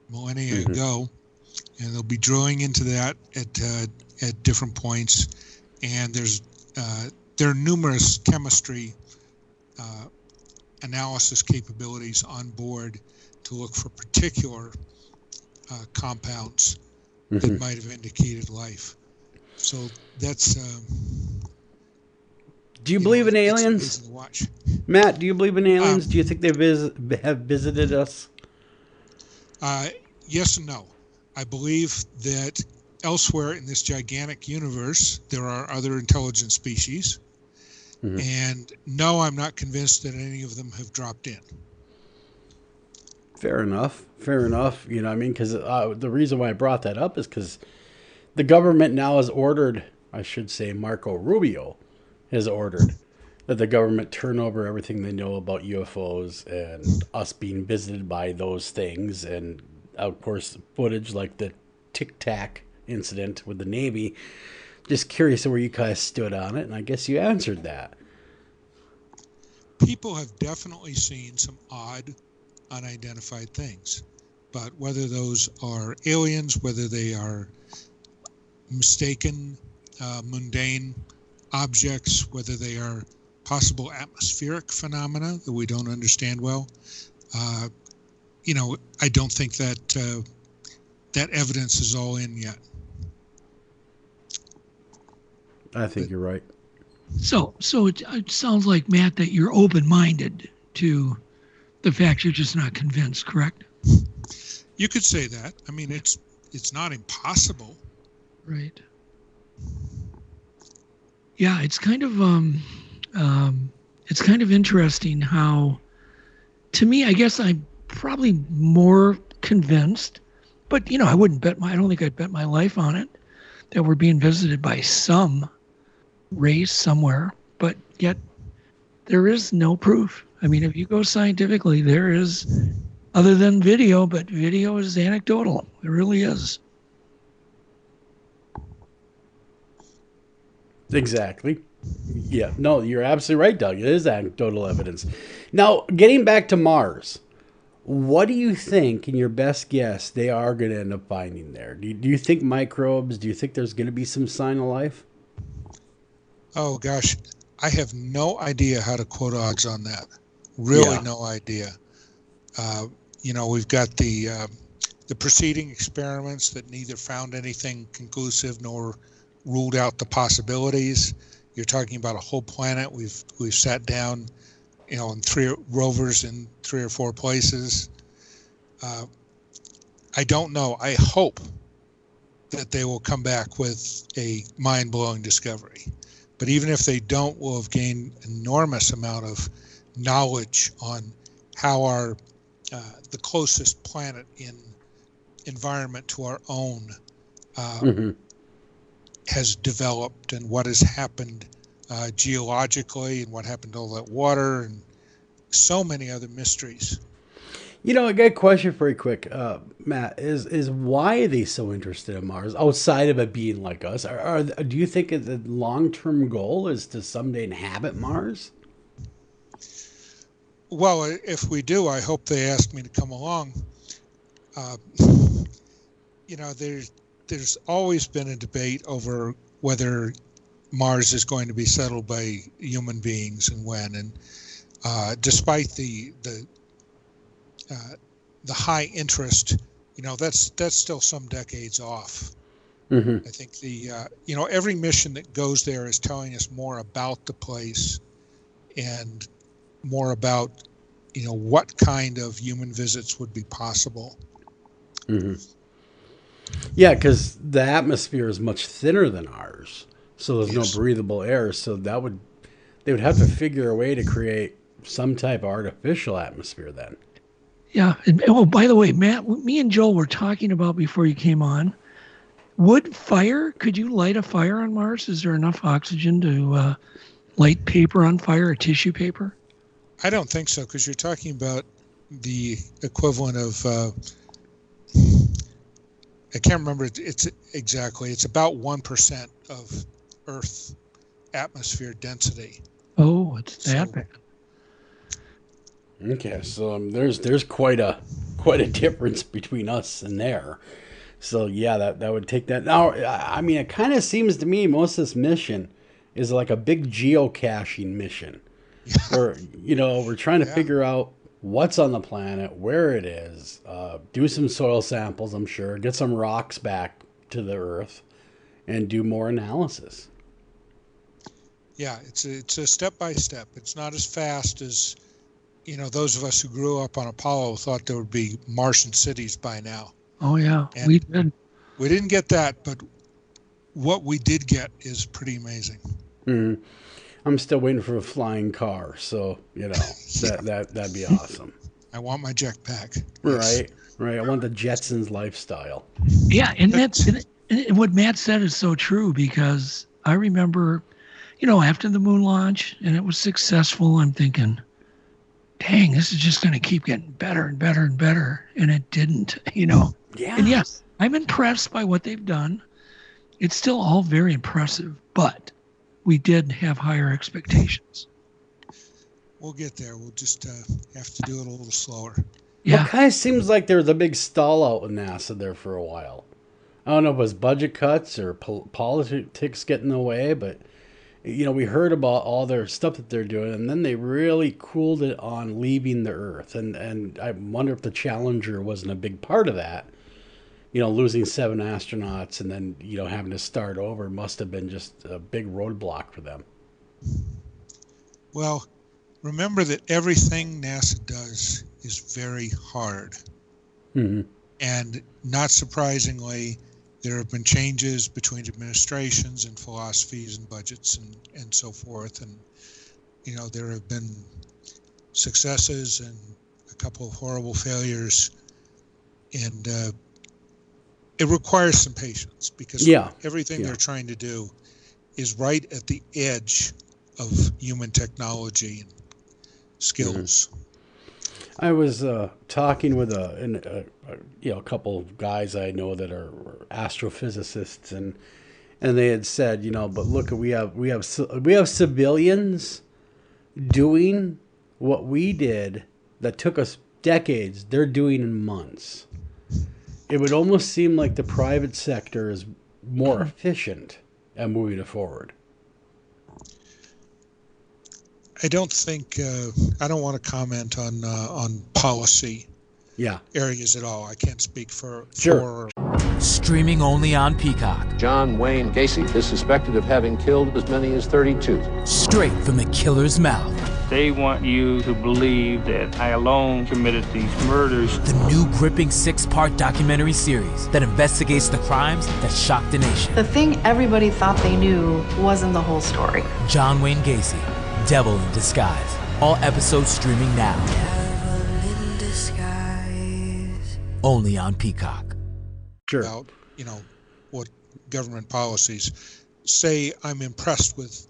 millennia ago, and they'll be drilling into that at different points. And there are numerous chemistry analysis capabilities on board to look for particular compounds that might have indicated life. So that's. Do you believe in aliens? It's amazing to watch. Matt, do you believe in aliens? Do you think they have visited us? Yes and no. I believe that elsewhere in this gigantic universe, there are other intelligent species. And no, I'm not convinced that any of them have dropped in. Fair enough. Fair enough. You know what I mean? Because the reason why I brought that up is because the government now has ordered, I should say Marco Rubio has ordered that the government turn over everything they know about UFOs and us being visited by those things. And of course, footage like the Tic Tac incident with the Navy. Just curious where you guys stood on it, and I guess you answered that. People have definitely seen some odd, unidentified things, but whether those are aliens, whether they are mistaken, mundane objects, whether they are possible atmospheric phenomena that we don't understand well, I don't think that that evidence is all in yet. I think you're right. So it sounds like, Matt, that you're open-minded to the fact you're just not convinced, correct? You could say that. I mean, it's not impossible. Right. Yeah, it's kind of interesting how, to me, I guess I'm probably more convinced, but I don't think I'd bet my life on it that we're being visited by some race somewhere, but yet there is no proof. I mean, if you go scientifically, there is, other than video, but video is anecdotal. It really is. Exactly. Yeah, no, you're absolutely right, Doug. It is anecdotal evidence. Now, getting back to Mars, what do you think, in your best guess, they are going to end up finding there? Do you think microbes? Do you think there's going to be some sign of life? Oh, gosh. I have no idea how to quote odds on that. Really no idea. We've got the preceding experiments that neither found anything conclusive nor ruled out the possibilities. You're talking about a whole planet. We've sat down, in 3 rovers in 3 or 4 places. I don't know. I hope that they will come back with a mind-blowing discovery. But even if they don't, we'll have gained enormous amount of knowledge on how our the closest planet in environment to our own has developed, and what has happened geologically, and what happened to all that water, and so many other mysteries. I got a question for you quick, Matt, is why are they so interested in Mars outside of it being like us? Do you think the long-term goal is to someday inhabit Mars? Well, if we do, I hope they ask me to come along. There's always been a debate over whether Mars is going to be settled by human beings and when. And despite the high interest, that's still some decades off. I think every mission that goes there is telling us more about the place and more about, what kind of human visits would be possible. Yeah, because the atmosphere is much thinner than ours, so there's no breathable air. So they would have to figure a way to create some type of artificial atmosphere then. Yeah. And, by the way, Matt, me and Joel were talking about before you came on. Would fire? Could you light a fire on Mars? Is there enough oxygen to light paper on fire or tissue paper? I don't think so, because you're talking about the equivalent of I can't remember it's exactly. It's about 1% of Earth atmosphere density. Oh, it's that bad. Okay, so there's quite a difference between us and there. So yeah, that would take that. Now, I mean, it kind of seems to me most of this mission is like a big geocaching mission, where we're trying to figure out what's on the planet, where it is, do some soil samples, I'm sure, get some rocks back to the Earth and do more analysis. Yeah, it's a step by step. It's not as fast as, those of us who grew up on Apollo thought there would be Martian cities by now. Oh yeah, And we did. We didn't get that, but what we did get is pretty amazing. Mm-hmm. I'm still waiting for a flying car, so that'd be awesome. I want my jetpack. Right. I want the Jetsons lifestyle. Yeah, and and what Matt said is so true, because I remember, after the moon launch and it was successful, I'm thinking, dang, this is just going to keep getting better and better and better, and it didn't. Yeah. And yes, I'm impressed by what they've done. It's still all very impressive, but we did have higher expectations. We'll get there. We'll just have to do it a little slower. Yeah. It kind of seems like there was a big stall out with NASA there for a while. I don't know if it was budget cuts or politics getting in the way, but we heard about all their stuff that they're doing, and then they really cooled it on leaving the Earth. And I wonder if the Challenger wasn't a big part of that. Losing 7 astronauts and then, having to start over must have been just a big roadblock for them. Well, remember that everything NASA does is very hard. Mm-hmm. And not surprisingly, there have been changes between administrations and philosophies and budgets and so forth. And, there have been successes and a couple of horrible failures. And it requires some patience, because everything they're trying to do is right at the edge of human technology and skills. Mm-hmm. I was talking with a couple of guys I know that are astrophysicists, and they had said, but look, we have civilians doing what we did that took us decades. They're doing in months. It would almost seem like the private sector is more efficient at moving it forward. I don't think I don't want to comment on policy areas at all. I can't speak for sure. Streaming only on Peacock. John Wayne Gacy is suspected of having killed as many as 32. Straight from the killer's mouth. They want you to believe that I alone committed these murders. The new gripping 6-part documentary series that investigates the crimes that shocked the nation. The thing everybody thought they knew wasn't the whole story. John Wayne Gacy, Devil in Disguise. All episodes streaming now. Devil in Disguise. Only on Peacock. Sure. About, what government policies say. I'm impressed with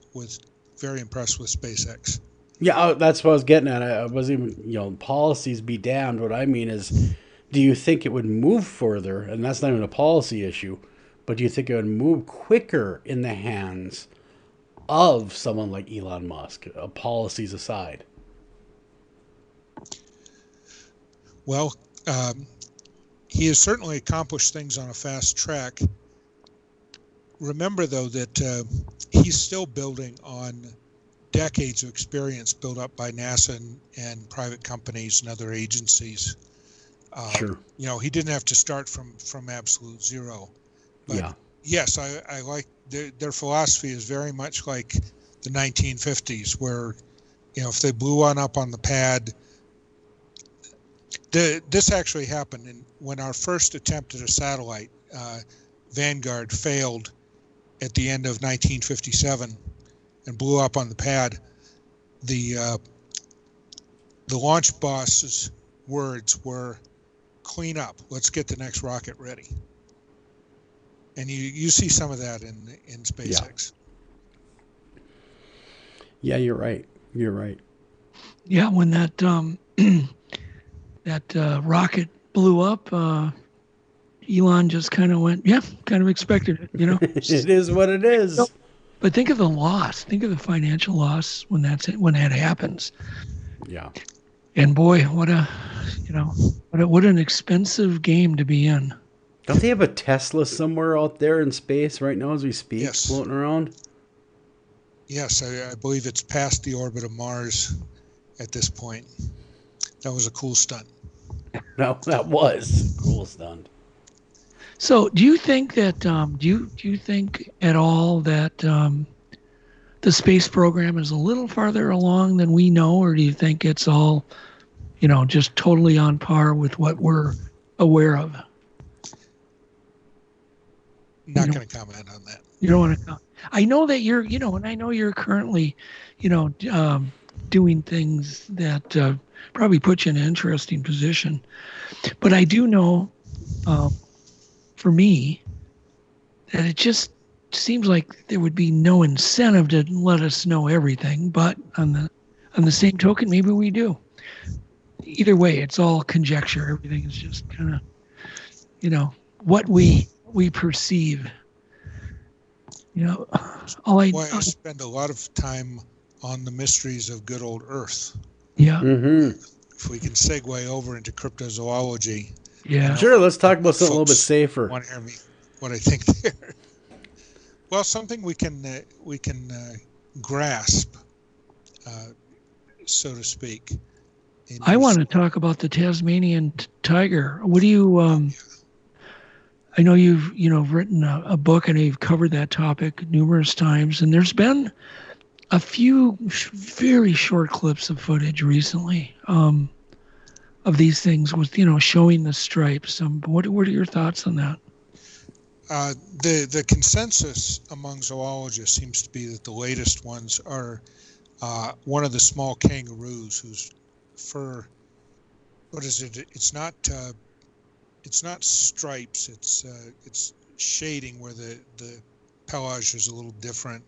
very impressed with SpaceX. Yeah, that's what I was getting at. I wasn't even, policies be damned. What I mean is, do you think it would move further? And that's not even a policy issue, but do you think it would move quicker in the hands of someone like Elon Musk, policies aside? Well, he has certainly accomplished things on a fast track. Remember, though, that he's still building on decades of experience built up by NASA and private companies and other agencies. Sure. He didn't have to start from absolute zero. But yes, I like their philosophy is very much like the 1950s, where, if they blew one up on the pad, this actually happened when our first attempt at a satellite, Vanguard, failed at the end of 1957 and blew up on the pad. The launch boss's words were, "Clean up. Let's get the next rocket ready." And you see some of that in SpaceX. Yeah, you're right. You're right. Yeah, when that rocket blew up, Elon just kind of went, kind of expected it, It is what it is. But think of the loss. Think of the financial loss when that happens. Yeah. And boy, what an expensive game to be in. Don't they have a Tesla somewhere out there in space right now as we speak, floating around? Yes, I believe it's past the orbit of Mars at this point. That was a cool stunt. No, that was a cool stunt. So, do you think that do you think at all that the space program is a little farther along than we know, or do you think it's all, just totally on par with what we're aware of? Not going to comment on that. You don't want to comment. I know that you're, and I know you're currently, doing things that probably put you in an interesting position. But I do know, for me, that it just seems like there would be no incentive to let us know everything. But on the same token, maybe we do. Either way, it's all conjecture. Everything is just kind of, what we perceive. I spend a lot of time on the mysteries of good old Earth. Yeah. Mm-hmm. If we can segue over into cryptozoology. Yeah. Sure. Let's talk about something a little bit safer. Want to hear me? What I think there. Well, something we can grasp, so to speak. I want to talk about the Tasmanian tiger. What do you? I know you've written a book. I know you've covered that topic numerous times, and there's been a few very short clips of footage recently of these things with showing the stripes. What are your thoughts on that? The consensus among zoologists seems to be that the latest ones are one of the small kangaroos whose fur. What is it? It's not stripes. It's shading where the pelage is a little different.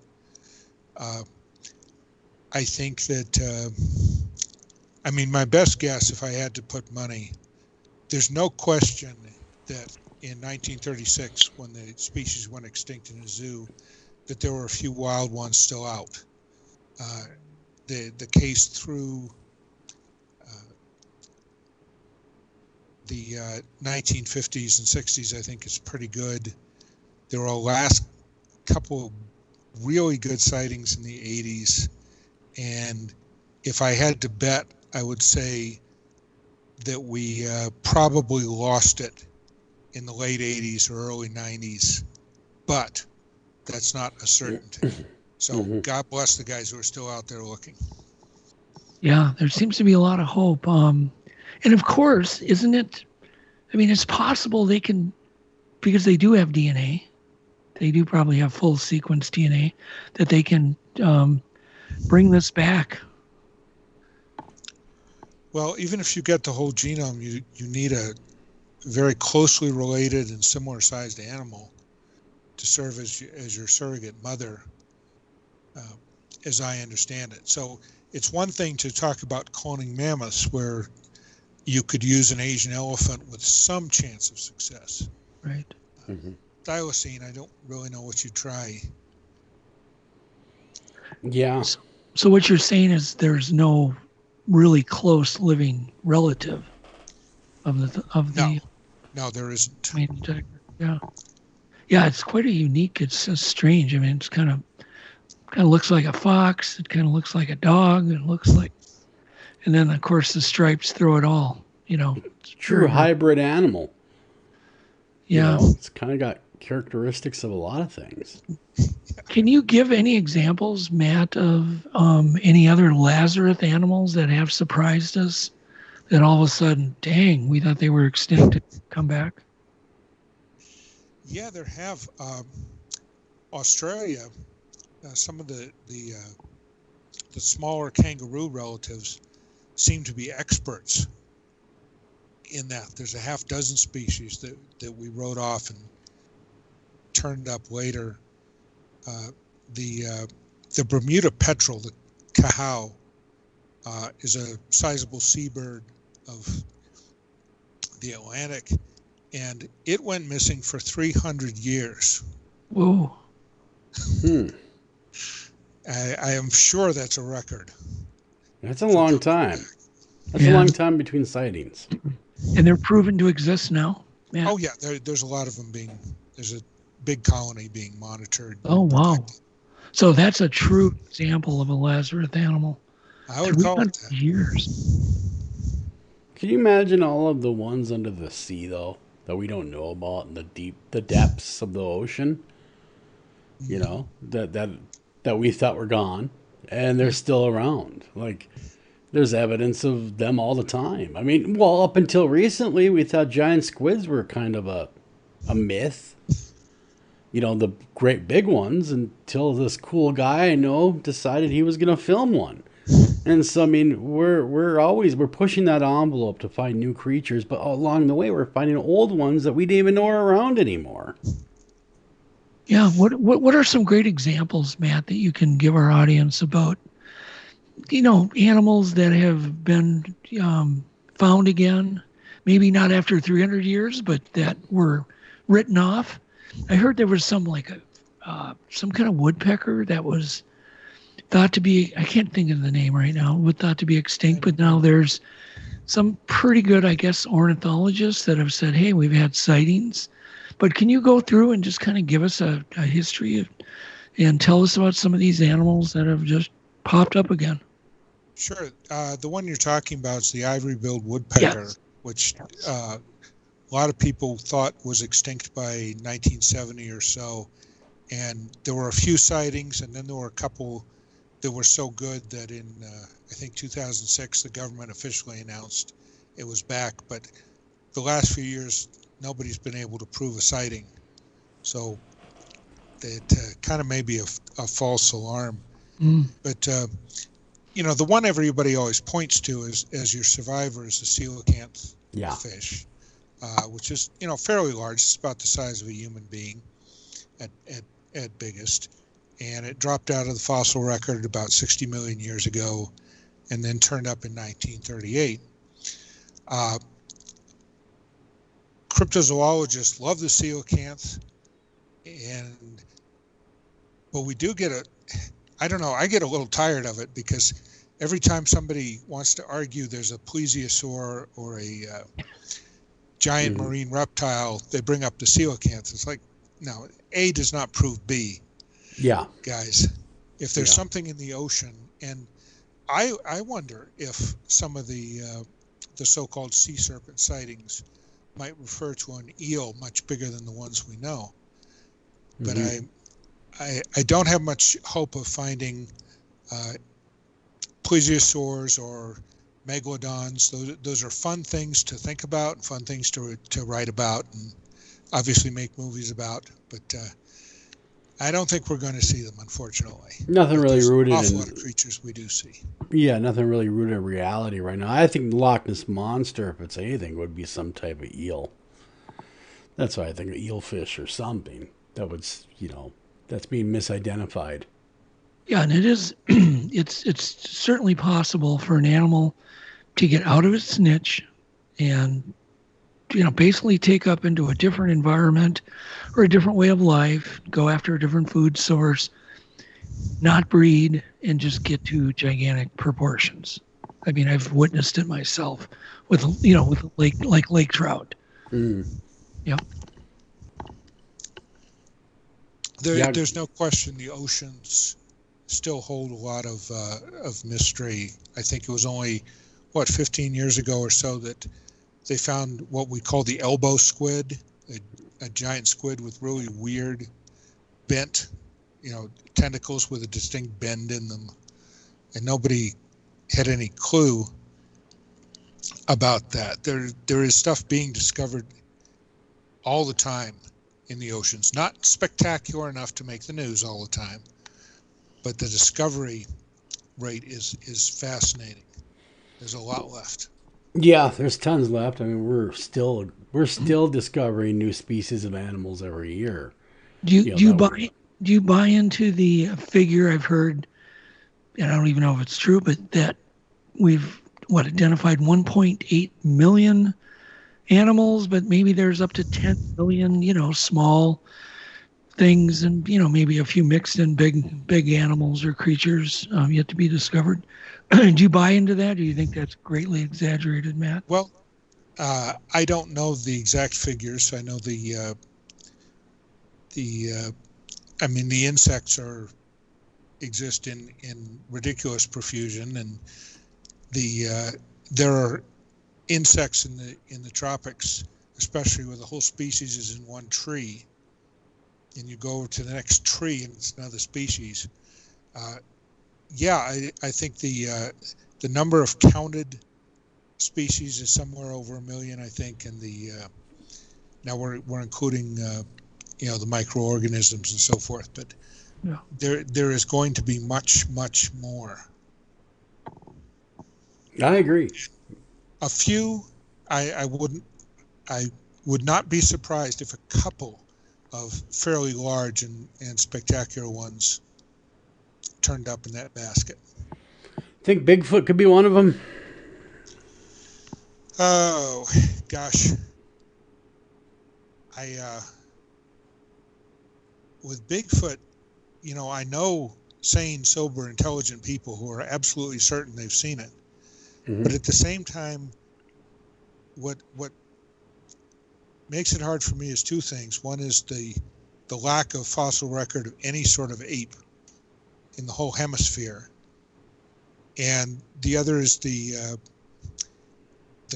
I think that. My best guess, if I had to put money, there's no question that in 1936, when the species went extinct in a zoo, that there were a few wild ones still out. The case through the 1950s and 60s, I think, is pretty good. There were a last couple of really good sightings in the 80s, and if I had to bet, I would say that we probably lost it in the late 80s or early 90s, but that's not a certainty. So God bless the guys who are still out there looking. Yeah, there seems to be a lot of hope. And of course, isn't it? It's possible they can, because they do have DNA, they do probably have full sequence DNA, that they can bring this back. Well, even if you get the whole genome, you need a very closely related and similar sized animal to serve as your surrogate mother, as I understand it. So it's one thing to talk about cloning mammoths where you could use an Asian elephant with some chance of success. Right. Thylacine, I don't really know what you try. Yeah. So what you're saying is there's no really close living relative of the No, there isn't. Tasmanian tiger. Yeah, it's quite a unique. It's strange. It's kind of looks like a fox. It kind of looks like a dog. It looks like, and then of course the stripes throw it all. It's true hybrid animal. Yeah, it's kind of got characteristics of a lot of things. Can you give any examples, Matt, of any other Lazarus animals that have surprised us? That all of a sudden, dang, we thought they were extinct and come back? Yeah, there have. Australia, some of the smaller kangaroo relatives seem to be experts in that. There's a half dozen species that we wrote off and turned up later. The Bermuda petrel, the cahau, is a sizable seabird of the Atlantic, and it went missing for 300 years. Whoa. I am sure that's a record. That's a long time. That's a long time between sightings. And they're proven to exist now, Matt? Oh, yeah. There's a lot of them there's a big colony being monitored. Oh, wow. So that's a true example of a Lazarus animal. I would call it that. Years. Can you imagine all of the ones under the sea, though? that we don't know about in the depths of the ocean. You know, that we thought were gone, and they're still around. Like, there's evidence of them all the time. I mean, well, up until recently, we thought giant squids were kind of a myth. You know, the great big ones, until this cool guy I know decided he was going to film one. And so, I mean, we're pushing that envelope to find new creatures, but along the way, we're finding old ones that we didn't even know are around anymore. Yeah, what are some great examples, Matt, that you can give our audience about, you know, animals that have been found again, maybe not after 300 years, but that were written off? I heard there was some kind of woodpecker that was thought to be, I can't think of the name right now, but thought to be extinct. But now there's some pretty good, I guess, ornithologists that have said, hey, we've had sightings. But can you go through and just kind of give us a history and tell us about some of these animals that have just popped up again? Sure. The one you're talking about is the ivory-billed woodpecker, which a lot of people thought was extinct by 1970 or so. And there were a few sightings, and then there were a couple that were so good that in, I think, 2006, the government officially announced it was back. But the last few years, nobody's been able to prove a sighting. So it kind of may be a false alarm. But, you know, the one everybody always points to as your survivor is the coelacanth fish, which is, you know, fairly large. It's about the size of a human being at biggest. And it dropped out of the fossil record about 60 million years ago and then turned up in 1938. Cryptozoologists love the coelacanth, but we do get I don't know, I get a little tired of it because every time somebody wants to argue there's a plesiosaur or a giant marine reptile, they bring up the coelacanth. It's like, no, A does not prove B. Yeah. Guys, if there's something in the ocean, and I wonder if some of the so-called sea serpent sightings might refer to an eel much bigger than the ones we know. But I don't have much hope of finding plesiosaurs or megalodons. Those are fun things to think about and fun things to write about and obviously make movies about. But I don't think we're going to see them, unfortunately. Nothing really rooted in... An awful lot of creatures we do see. Yeah, nothing really rooted in reality right now. I think the Loch Ness Monster, if it's anything, would be some type of eel. That's why I think, an eelfish or something. That would, you know, that's being misidentified. Yeah, and it is, it's certainly possible for an animal to get out of its niche and, you know, basically take up into a different environment or a different way of life, go after a different food source, not breed, and just get to gigantic proportions. I mean, I've witnessed it myself with, you know, with lake trout. Yeah. There's no question the oceans still hold a lot of mystery. I think it was only, 15 years ago or so that they found what we call the elbow squid, a giant squid with really weird bent, you know, tentacles with a distinct bend in them. And nobody had any clue about that. There is stuff being discovered all the time in the oceans. Not spectacular enough to make the news all the time, but the discovery rate is fascinating. There's a lot left. Yeah, there's tons left. I mean, we're still discovering new species of animals every year. Do you buy into the figure I've heard, and I don't even know if it's true, but that we've identified 1.8 million animals, but maybe there's up to 10 million, you know, small things, and, you know, maybe a few mixed in big animals or creatures yet to be discovered. Do you buy into that? Do you think that's greatly exaggerated, Matt? Well, I don't know the exact figures. I know the insects exist in ridiculous profusion, and there are insects in the tropics, especially where the whole species is in one tree, and you go over to the next tree and it's another species. I think the number of counted species is somewhere over 1 million, I think, and now we're including the microorganisms and so forth, but there is going to be much more. I agree. A few, I would not be surprised if a couple of fairly large and spectacular ones turned up in that basket. Think Bigfoot could be one of them? Oh, gosh. With Bigfoot, I know sane, sober, intelligent people who are absolutely certain they've seen it. Mm-hmm. But at the same time, what makes it hard for me is two things. One is the lack of fossil record of any sort of ape in the whole hemisphere. And the other is the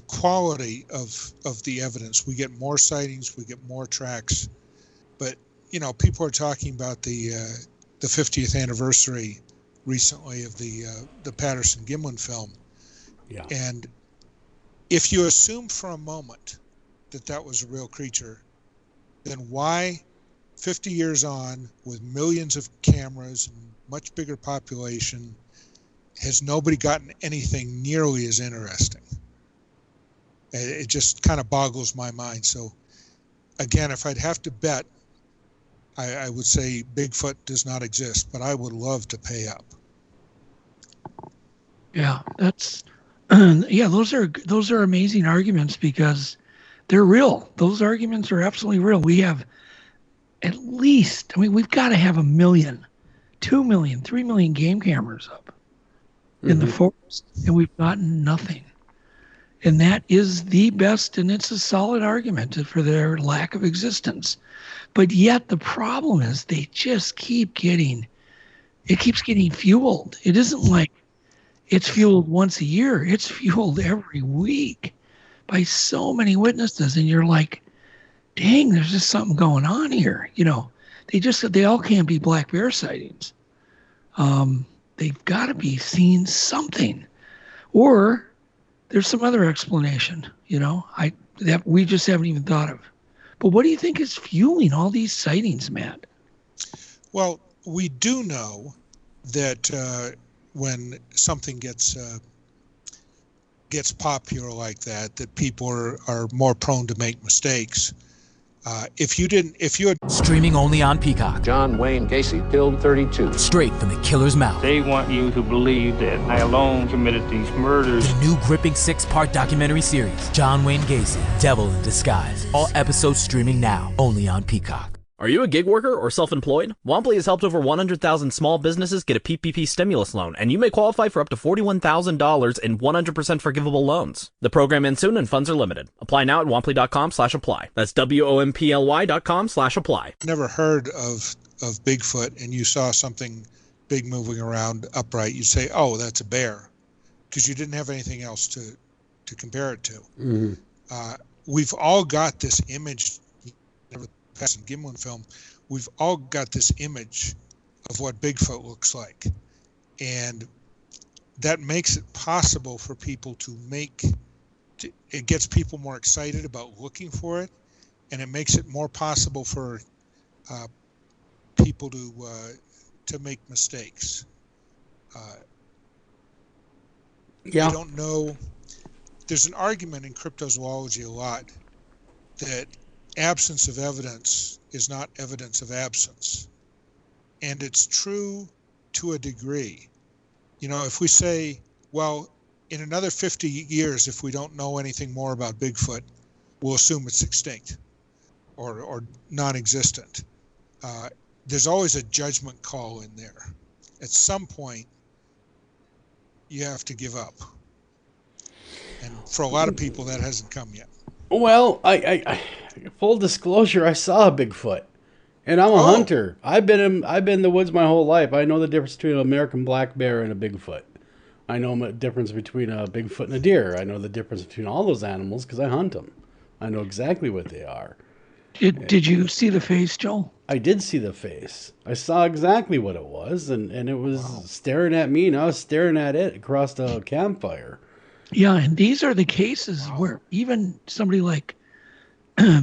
quality of the evidence. We get more sightings, we get more tracks, but people are talking about the 50th anniversary recently of the Patterson-Gimlin film. Yeah. And if you assume for a moment that was a real creature, then why 50 years on, with millions of cameras and much bigger population, has nobody gotten anything nearly as interesting? It just kind of boggles my mind. So, again, if I'd have to bet, I would say Bigfoot does not exist, but I would love to pay up. Yeah, those are amazing arguments because they're real. Those arguments are absolutely real. We have at least, we've got to have 1 million, 2 million, 3 million game cameras up in the forest, and we've gotten nothing. And that is the best, and it's a solid argument for their lack of existence. But yet the problem is they just keeps getting fueled. It isn't like it's fueled once a year. It's fueled every week by so many witnesses. And you're like, dang, there's just something going on here. They all can't be black bear sightings. They've got to be seeing something, or there's some other explanation, that we just haven't even thought of. But what do you think is fueling all these sightings, Matt? Well, we do know that when something gets popular like that people are more prone to make mistakes. If you had Streaming only on Peacock. John Wayne Gacy killed 32. Straight from the killer's mouth. They want you to believe that I alone committed these murders. The new gripping 6-part documentary series, John Wayne Gacy, Devil in Disguise. All episodes streaming now, only on Peacock. Are you a gig worker or self-employed? Womply has helped over 100,000 small businesses get a PPP stimulus loan, and you may qualify for up to $41,000 in 100% forgivable loans. The program ends soon and funds are limited. Apply now at womply.com/apply. That's WOMPLY.com/apply. Never heard of Bigfoot, and you saw something big moving around upright, you'd say, oh, that's a bear, because you didn't have anything else to compare it to. Mm-hmm. We've all got this image. Patterson-Gimlin film, we've all got this image of what Bigfoot looks like, and that makes it possible for people it gets people more excited about looking for it, and it makes it more possible for people to make mistakes. I don't know. There's an argument in cryptozoology a lot that absence of evidence is not evidence of absence. And it's true to a degree. If we say, well, in another 50 years, if we don't know anything more about Bigfoot, we'll assume it's extinct or non-existent. There's always a judgment call in there. At some point, you have to give up. And for a lot of people, that hasn't come yet. Well, I full disclosure, I saw a Bigfoot, and I'm a hunter. I've been in the woods my whole life. I know the difference between an American black bear and a Bigfoot. I know the difference between a Bigfoot and a deer. I know the difference between all those animals because I hunt them. I know exactly what they are. Did you see the face, Joel? I did see the face. I saw exactly what it was, and it was staring at me, and I was staring at it across the campfire. Yeah, and these are the cases where even somebody like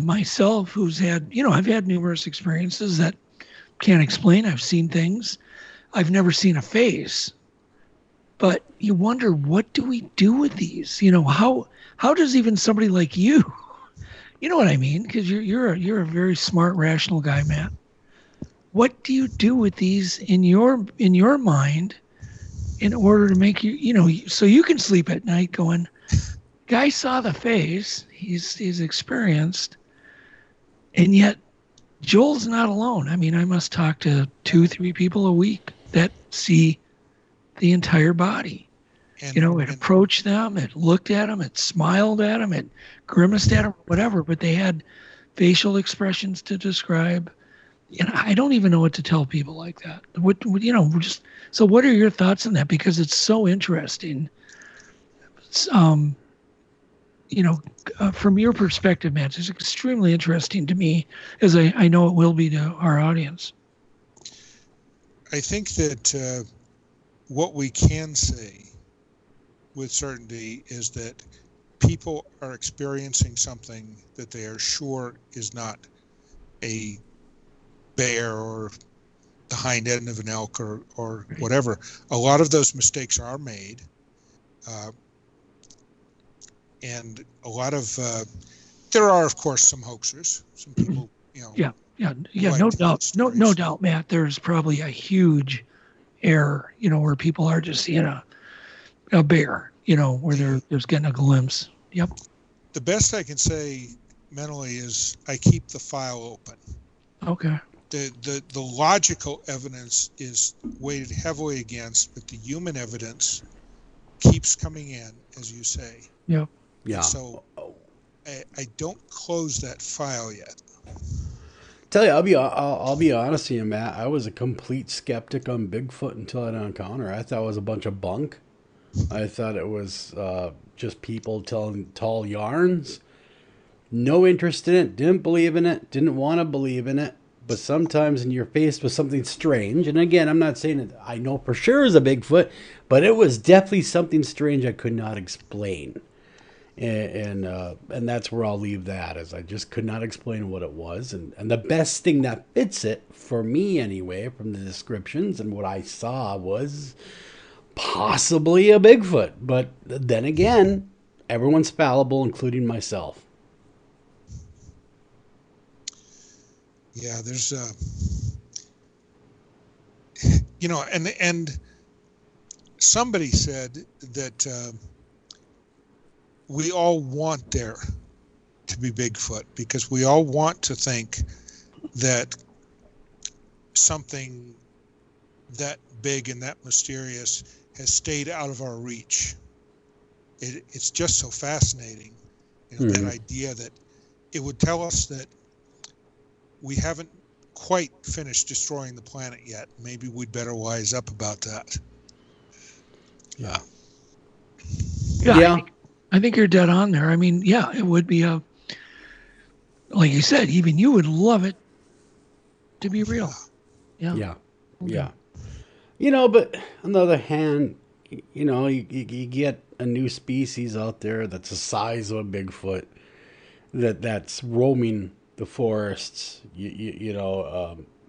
myself, who's had, I've had numerous experiences that can't explain. I've seen things. I've never seen a face. But you wonder, what do we do with these? How does even somebody like you, you know what I mean? Because you're a very smart, rational guy, Matt. What do you do with these in your mind in order to make you, so you can sleep at night going, guy saw the face, he's experienced, and yet Joel's not alone. I mean, I must talk to 2-3 people a week that see the entire body. It approached them, it looked at them, it smiled at them, it grimaced at them, whatever, but they had facial expressions to describe. And I don't even know what to tell people like that. So what are your thoughts on that? Because it's so interesting. From your perspective, Matt, it's extremely interesting to me, as I know it will be to our audience. I think that what we can say with certainty is that people are experiencing something that they are sure is not a bear or the hind end of an elk or whatever. A lot of those mistakes are made. And a lot of, there are, of course, some hoaxers, some people, Yeah, no doubt, Matt. There's probably a huge error, where people are just seeing a bear, where they're just getting a glimpse. Yep. The best I can say mentally is I keep the file open. Okay. The logical evidence is weighted heavily against, but the human evidence keeps coming in, as you say. Yep. Yeah. So I don't close that file yet. Tell you, I'll be honest with you, Matt. I was a complete skeptic on Bigfoot until I had an encounter. I thought it was a bunch of bunk. I thought it was just people telling tall yarns. No interest in it. Didn't believe in it. Didn't want to believe in it. But sometimes when you're faced with something strange, and again, I'm not saying that I know for sure it's a Bigfoot, but it was definitely something strange I could not explain. And that's where I'll leave that, as I just could not explain what it was. And the best thing that fits it, for me anyway, from the descriptions and what I saw, was possibly a Bigfoot. But then again, everyone's fallible, including myself. Yeah, there's and somebody said that we all want there to be Bigfoot because we all want to think that something that big and that mysterious has stayed out of our reach. It's just so fascinating, that idea that it would tell us that we haven't quite finished destroying the planet yet. Maybe we'd better wise up about that. Yeah. Yeah. I think you're dead on there. I mean, yeah, it would be like you said, even you would love it to be real. Yeah. Yeah. Okay. Yeah. But on the other hand, you get a new species out there that's the size of a Bigfoot that's roaming the forests.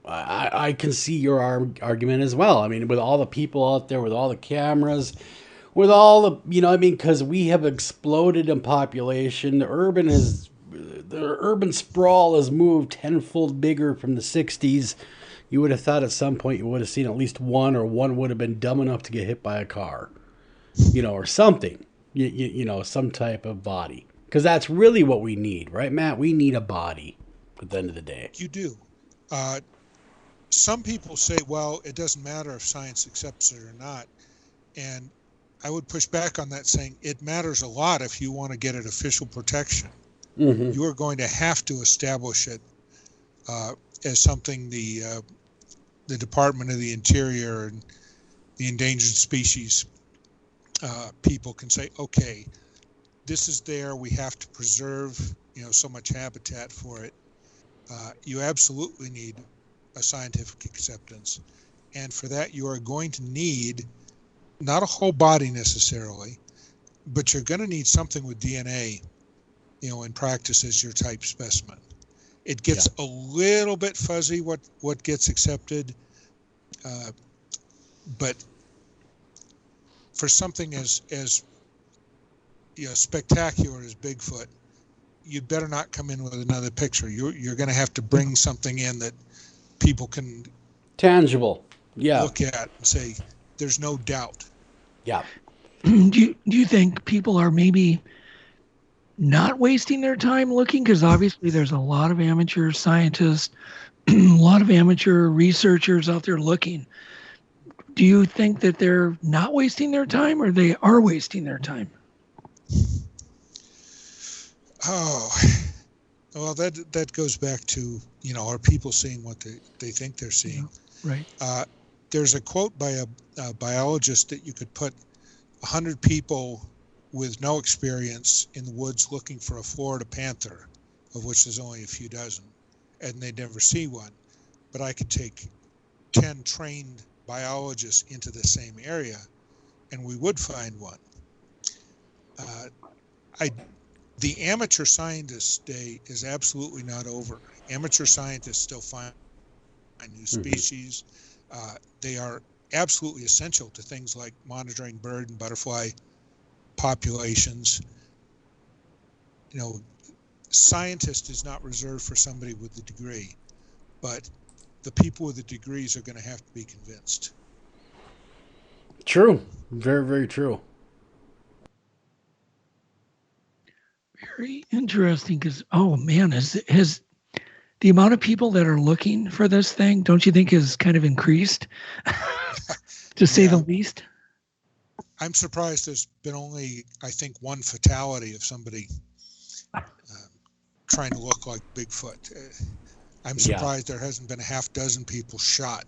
I can see your argument as well. I mean, with all the people out there, with all the cameras, with all the, because we have exploded in population. The urban sprawl has moved tenfold bigger from the 60s. You would have thought at some point you would have seen at least one, or one would have been dumb enough to get hit by a car, or something, some type of body. Because that's really what we need, right, Matt? We need a body at the end of the day. You do. Some people say, well, it doesn't matter if science accepts it or not. And I would push back on that, saying it matters a lot if you want to get it official protection. Mm-hmm. You are going to have to establish it as something the Department of the Interior and the endangered species people can say, okay, this is there. We have to preserve so much habitat for it, you absolutely need a scientific acceptance. And for that, you are going to need not a whole body necessarily, but you're going to need something with DNA, in practice as your type specimen. It gets a little bit fuzzy what gets accepted, but for something as spectacular as Bigfoot, you'd better not come in with another picture. You're going to have to bring something in that people can tangible, look at and say, "There's no doubt." Yeah. Do you think people are maybe not wasting their time looking? Because obviously there's a lot of amateur scientists, a lot of amateur researchers out there looking. Do you think that they're not wasting their time, or they are wasting their time? Oh, well, that goes back to, are people seeing what they think they're seeing? Yeah, right. There's a quote by a biologist that you could put 100 people with no experience in the woods looking for a Florida panther, of which there's only a few dozen, and they'd never see one. But I could take 10 trained biologists into the same area, and we would find one. The amateur scientist day is absolutely not over. Amateur scientists still find new species. They are absolutely essential to things like monitoring bird and butterfly populations. Scientist is not reserved for somebody with a degree, but the people with the degrees are going to have to be convinced. True. Very, very true. Very interesting, because, oh man, has the amount of people that are looking for this thing, don't you think, has kind of increased, to say the least? I'm surprised there's been only, I think, one fatality of somebody trying to look like Bigfoot. I'm surprised there hasn't been a half dozen people shot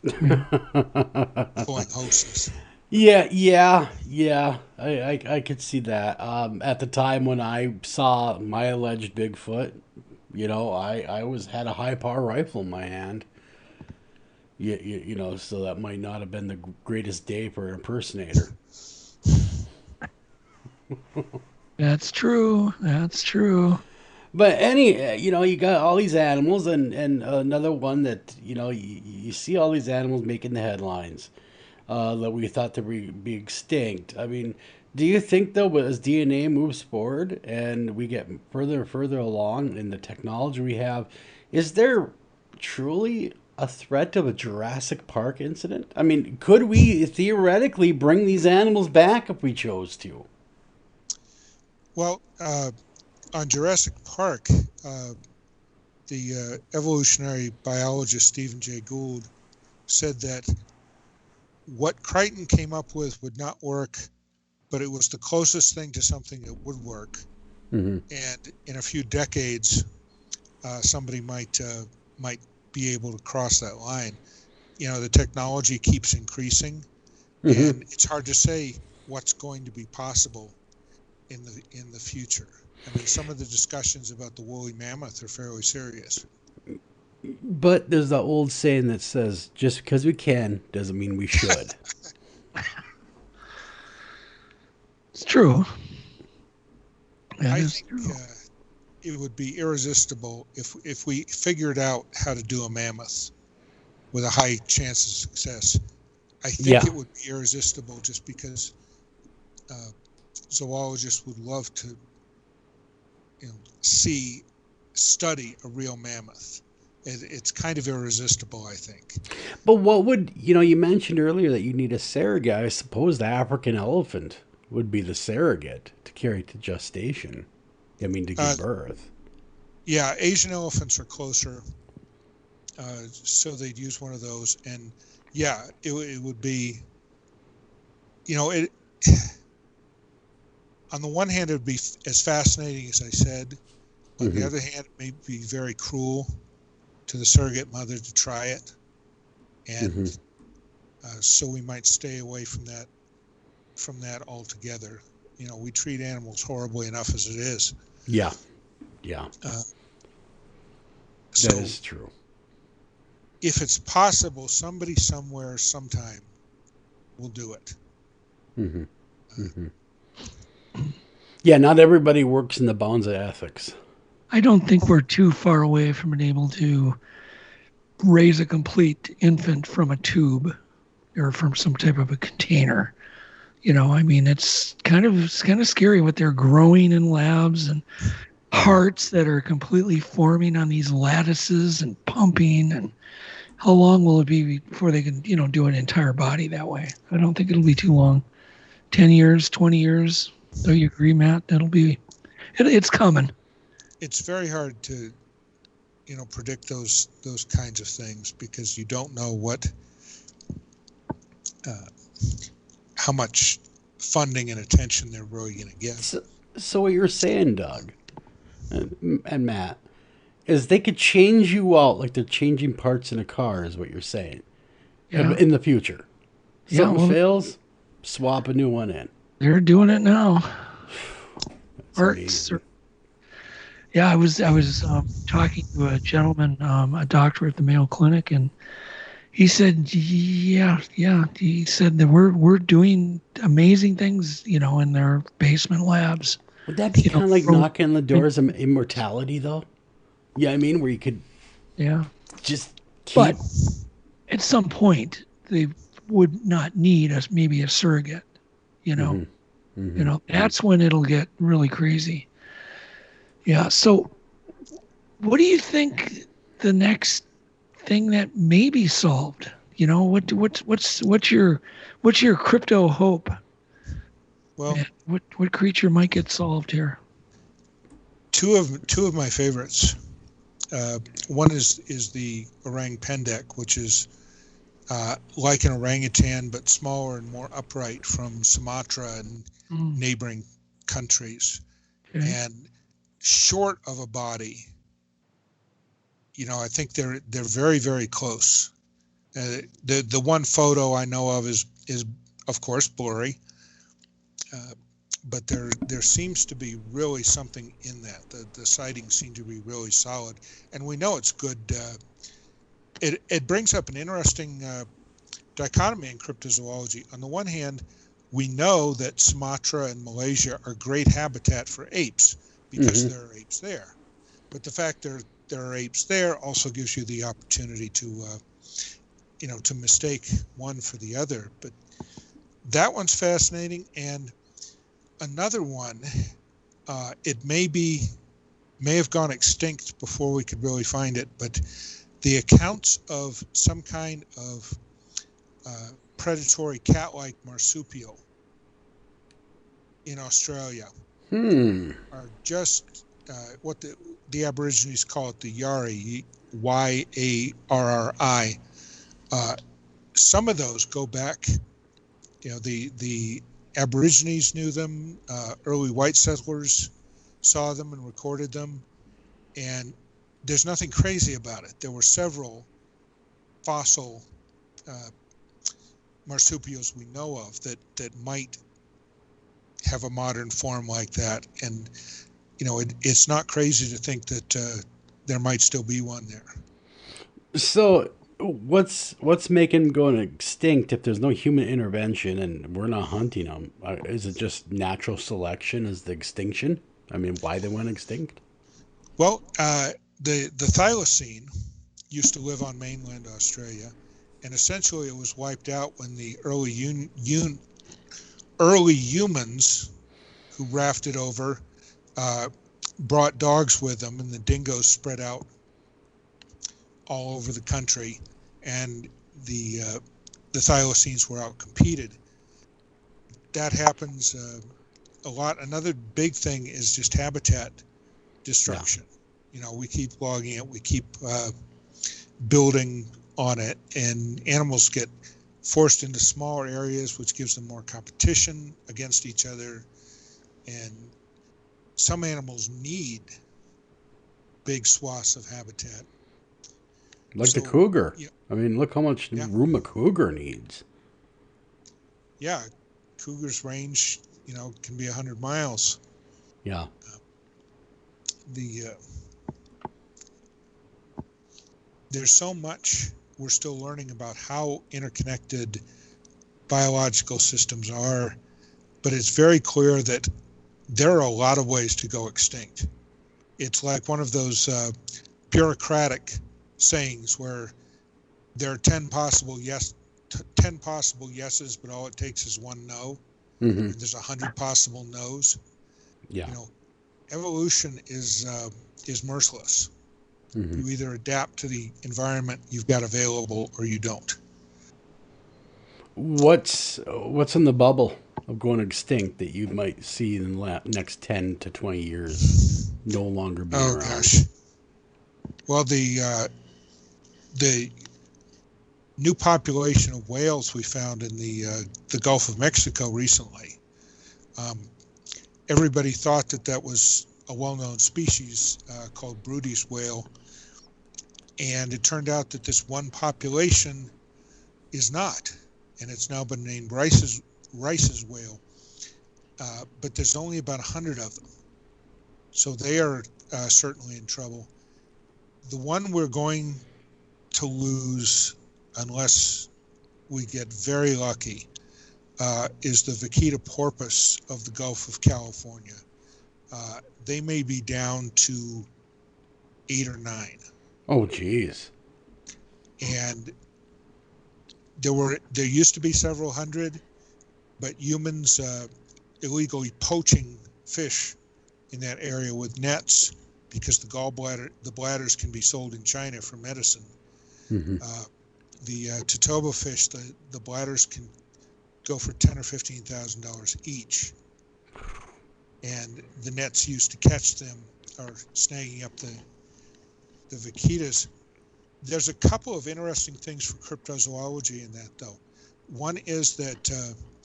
pulling hoses. Yeah. I could see that. At the time when I saw my alleged Bigfoot, I had a high power rifle in my hand. So that might not have been the greatest day for an impersonator. That's true. But you got all these animals, and another one that, you see all these animals making the headlines. That we thought they would be extinct. I mean, do you think, though, as DNA moves forward and we get further and further along in the technology we have, is there truly a threat of a Jurassic Park incident? I mean, could we theoretically bring these animals back if we chose to? Well, on Jurassic Park, the evolutionary biologist Stephen Jay Gould said that what Crichton came up with would not work, but it was the closest thing to something that would work. Mm-hmm. And in a few decades, somebody might be able to cross that line. The technology keeps increasing, and it's hard to say what's going to be possible in the future. I mean, some of the discussions about the woolly mammoth are fairly serious. But there's that old saying that says, just because we can doesn't mean we should. It's true. I think it would be irresistible if we figured out how to do a mammoth with a high chance of success. I think it would be irresistible, just because zoologists would love to study a real mammoth. It's kind of irresistible, I think. But what would, you mentioned earlier that you need a surrogate. I suppose the African elephant would be the surrogate to carry to gestation. To give birth. Yeah, Asian elephants are closer. So they'd use one of those. And yeah, it would be, on the one hand, it would be as fascinating as I said. On the other hand, it may be very cruel to the surrogate mother to try it, and so we might stay away from that altogether. We treat animals horribly enough as it is. Yeah. Yeah. So that is true. If it's possible, somebody somewhere sometime will do it. Mm-hmm. Mm-hmm. Yeah, not everybody works in the bounds of ethics. I don't think we're too far away from being able to raise a complete infant from a tube or from some type of a container. I mean, it's kind of scary what they're growing in labs, and hearts that are completely forming on these lattices and pumping. And how long will it be before they can, do an entire body that way? I don't think it'll be too long. 10 years, 20 years. Do you agree, Matt? It's coming. It's very hard to, predict those kinds of things because you don't know how much funding and attention they're really going to get. So what you're saying, Doug and Matt, is they could change you out like they're changing parts in a car, is what you're saying. Yeah. In the future. Something well, fails, swap a new one in. They're doing it now. Yeah, I was talking to a gentleman, a doctor at the Mayo Clinic, and he said, he said that we're doing amazing things, in their basement labs. Would that be kind of like knocking on the doors of immortality, though? Yeah, I mean, where you could, just keep. But at some point, they would not need maybe a surrogate. That's when it'll get really crazy. Yeah. So, what do you think the next thing that may be solved? What's your crypto hope? Well, what creature might get solved here? Two of my favorites. One is the orang pendek, which is like an orangutan but smaller and more upright, from Sumatra and neighboring countries, and short of a body. I think they're very, very close. The one photo I know of is of course blurry, but there seems to be really something in that. The sightings seem to be really solid, and we know it's good. It brings up an interesting dichotomy in cryptozoology. On the one hand, we know that Sumatra and Malaysia are great habitat for apes because there are apes there. But the fact there are apes there also gives you the opportunity to mistake one for the other. But that one's fascinating. And another one, it may have gone extinct before we could really find it, but the accounts of some kind of predatory cat-like marsupial in Australia are just what the Aborigines call it, the Yarri, Y-A-R-R-I. Some of those go back, the Aborigines knew them, early white settlers saw them and recorded them, and there's nothing crazy about it. There were several fossil marsupials we know of that might have a modern form like that, and it's not crazy to think that there might still be one there. So what's making them go extinct if there's no human intervention and we're not hunting them? Is it just natural selection? Is the extinction? I mean, why they went extinct? Well, the thylacine used to live on mainland Australia, and essentially it was wiped out when the early humans who rafted over brought dogs with them, and the dingoes spread out all over the country, and the thylacines were outcompeted. That happens a lot. Another big thing is just habitat destruction. We keep logging it, we keep building on it, and animals get forced into smaller areas, which gives them more competition against each other. And some animals need big swaths of habitat. Like the cougar. Yeah. I mean, look how much room a cougar needs. Yeah, cougars range, can be 100 miles. Yeah. there's so much we're still learning about how interconnected biological systems are, but it's very clear that there are a lot of ways to go extinct. It's like one of those bureaucratic sayings where there are 10 possible yeses, but all it takes is one no. Mm-hmm. And there's 100 possible no's. Yeah. You know, evolution is merciless. Mm-hmm. You either adapt to the environment you've got available or you don't. What's in the bubble of going extinct that you might see in the next 10 to 20 years no longer being around? Gosh. Well, the new population of whales we found in the Gulf of Mexico recently. Everybody thought that was a well-known species called Broodies whale, and it turned out that this one population is not, and it's now been named Rice's whale. But there's only about 100 of them, so they are certainly in trouble. The one we're going to lose, unless we get very lucky, is the vaquita porpoise of the Gulf of California. They may be down to 8 or 9. Oh, geez. And there used to be several hundred, but humans illegally poaching fish in that area with nets, because the bladders can be sold in China for medicine. Mm-hmm. The Tatoba fish, the bladders can go for $10,000 or $15,000 each, and the nets used to catch them are snagging up the vaquitas. There's a couple of interesting things for cryptozoology in that, though. One is that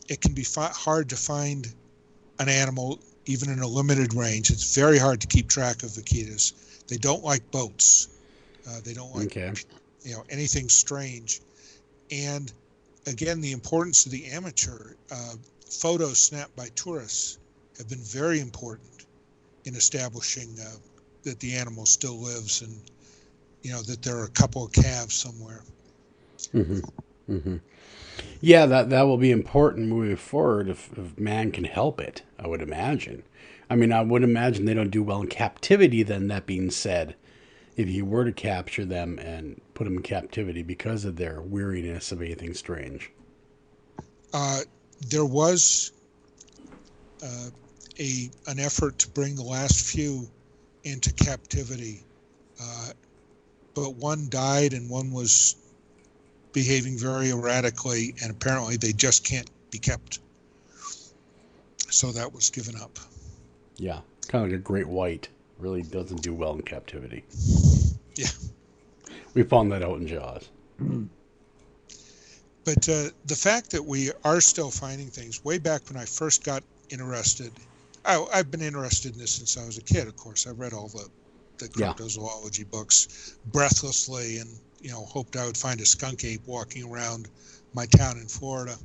it can be hard to find an animal even in a limited range. It's very hard to keep track of vaquitas. They don't like boats. They don't like anything strange. And again, the importance of the amateur. Photos snapped by tourists have been very important in establishing that the animal still lives, and that there are a couple of calves somewhere. Mm-hmm. Mm-hmm. Yeah, that will be important moving forward if man can help it, I would imagine. I mean, I would imagine they don't do well in captivity then, that being said, if you were to capture them and put them in captivity because of their weariness of anything strange. There was an effort to bring the last few into captivity, but one died and one was behaving very erratically, and apparently they just can't be kept. So that was given up. Yeah, kind of like a great white. Really doesn't do well in captivity. Yeah. We found that out in Jaws. But the fact that we are still finding things, way back when I first got interested, I've been interested in this since I was a kid, of course. I read all the cryptozoology books breathlessly, and hoped I would find a skunk ape walking around my town in Florida.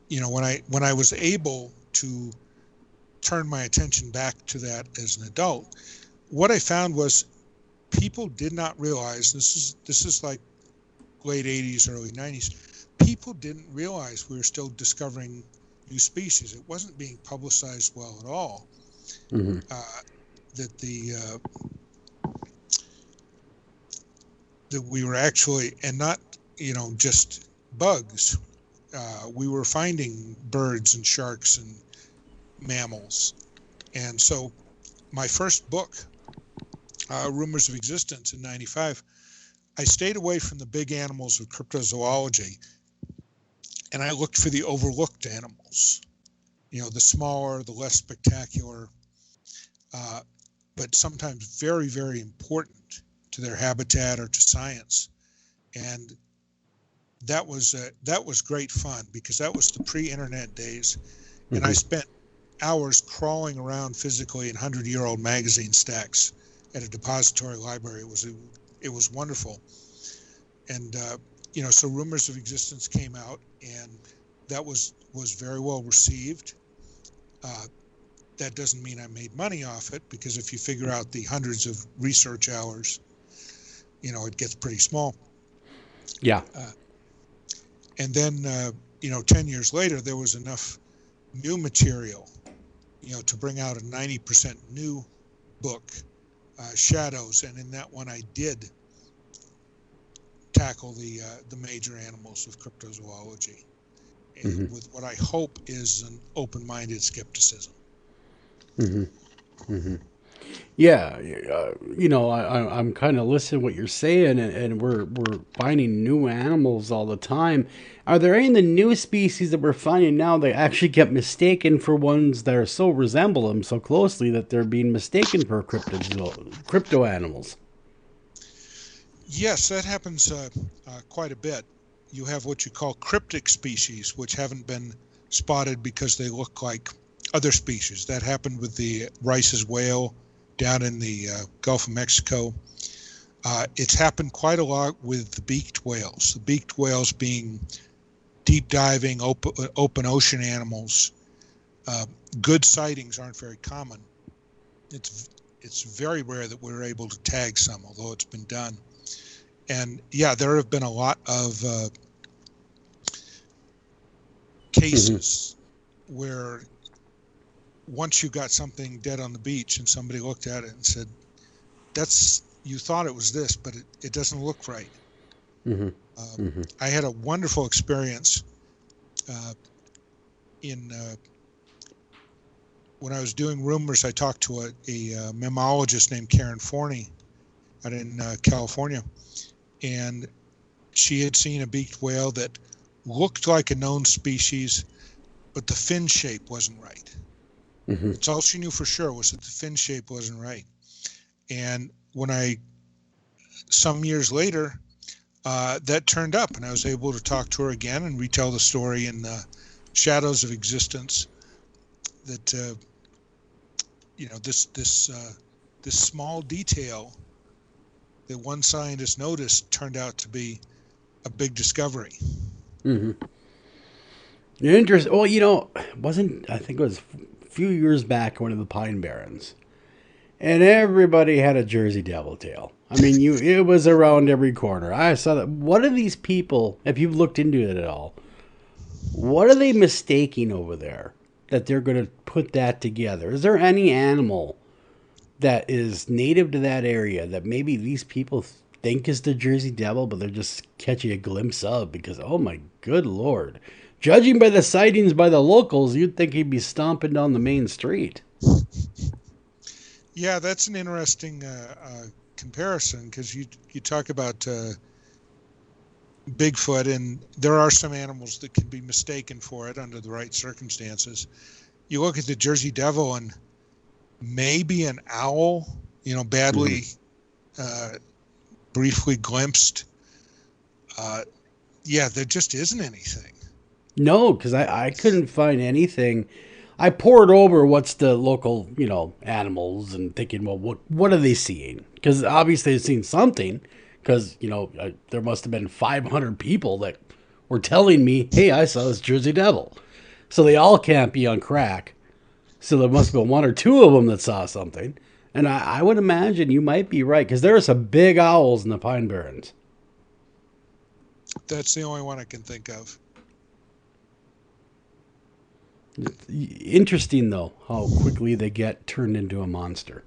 When I was able to turn my attention back to that as an adult, what I found was people did not realize, this is like late 80s, early 90s, people didn't realize we were still discovering new species. It wasn't being publicized well at all. Mm-hmm. That we were actually, and not just bugs, we were finding birds and sharks and mammals. And so my first book, Rumors of Existence, in 95, I stayed away from the big animals of cryptozoology, and I looked for the overlooked animals, the smaller, the less spectacular, but sometimes very, very important to their habitat or to science. And that was great fun, because that was the pre-internet days. Mm-hmm. And I spent hours crawling around physically in 100-year-old magazine stacks at a depository library. It was wonderful. And so Rumors of Existence came out, and that was very well received. that doesn't mean I made money off it, because if you figure out the hundreds of research hours, it gets pretty small. Yeah. And then, 10 years later, there was enough new material, to bring out a 90% new book, Shadows. And in that one, I did tackle the major animals of cryptozoology, and with what I hope is an open-minded skepticism. Yeah, I'm kind of listening to what you're saying, and we're finding new animals all the time. Are there any of the new species that we're finding now that actually get mistaken for ones that are so resemble them so closely that they're being mistaken for crypto animals? Yes, that happens quite a bit. You have what you call cryptic species, which haven't been spotted because they look like other species. That happened with the Rice's whale down in the Gulf of Mexico. It's happened quite a lot with the beaked whales. The beaked whales being deep diving, open ocean animals. Good sightings aren't very common. It's very rare that we're able to tag some, although it's been done. And yeah, there have been a lot of cases where once you got something dead on the beach and somebody looked at it and said, you thought it was this, but it doesn't look right. I had a wonderful experience when I was doing rumors. I talked to a mammologist named Karen Forney out in California, and she had seen a beaked whale that looked like a known species, but the fin shape wasn't right. It's all she knew for sure, was that the fin shape wasn't right. And when some years later, that turned up, and I was able to talk to her again and retell the story in Shadows of Existence, that this small detail that one scientist noticed turned out to be a big discovery. Interesting. Well, I think it was a few years back, one of the Pine Barrens, and everybody had a Jersey Devil tail. I mean, it was around every corner. I saw that. What are these people, if you've looked into it at all, what are they mistaking over there that they're going to put that together? Is there any animal that is native to that area that maybe these people think is the Jersey Devil, but they're just catching a glimpse of? Because, oh my good Lord, judging by the sightings by the locals, you'd think he'd be stomping down the main street. Yeah, that's an interesting comparison, because you talk about Bigfoot, and there are some animals that can be mistaken for it under the right circumstances. You look at the Jersey Devil and maybe an owl, badly, briefly glimpsed. Yeah, there just isn't anything. No, because I couldn't find anything. I poured over what's the local, animals, and thinking, well, what are they seeing? Because obviously they've seen something, because, there must have been 500 people that were telling me, hey, I saw this Jersey Devil. So they all can't be on crack. So there must have been one or two of them that saw something. And I would imagine you might be right, because there are some big owls in the Pine Barrens. That's the only one I can think of. Interesting, though, how quickly they get turned into a monster.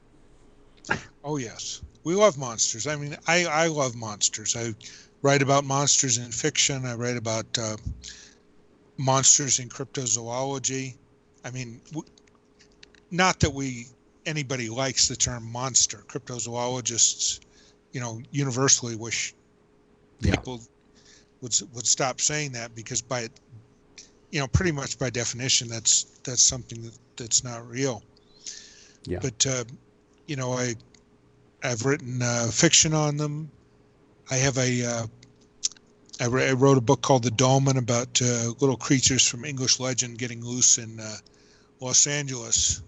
Oh, yes. We love monsters. I mean, I love monsters. I write about monsters in fiction. I write about monsters in cryptozoology. I mean, not that anybody likes the term monster. Cryptozoologists, universally wish people would stop saying that, because pretty much by definition, that's something that's not real. Yeah. But I've written fiction on them. I wrote a book called The Dolmen about little creatures from English legend getting loose in Los Angeles.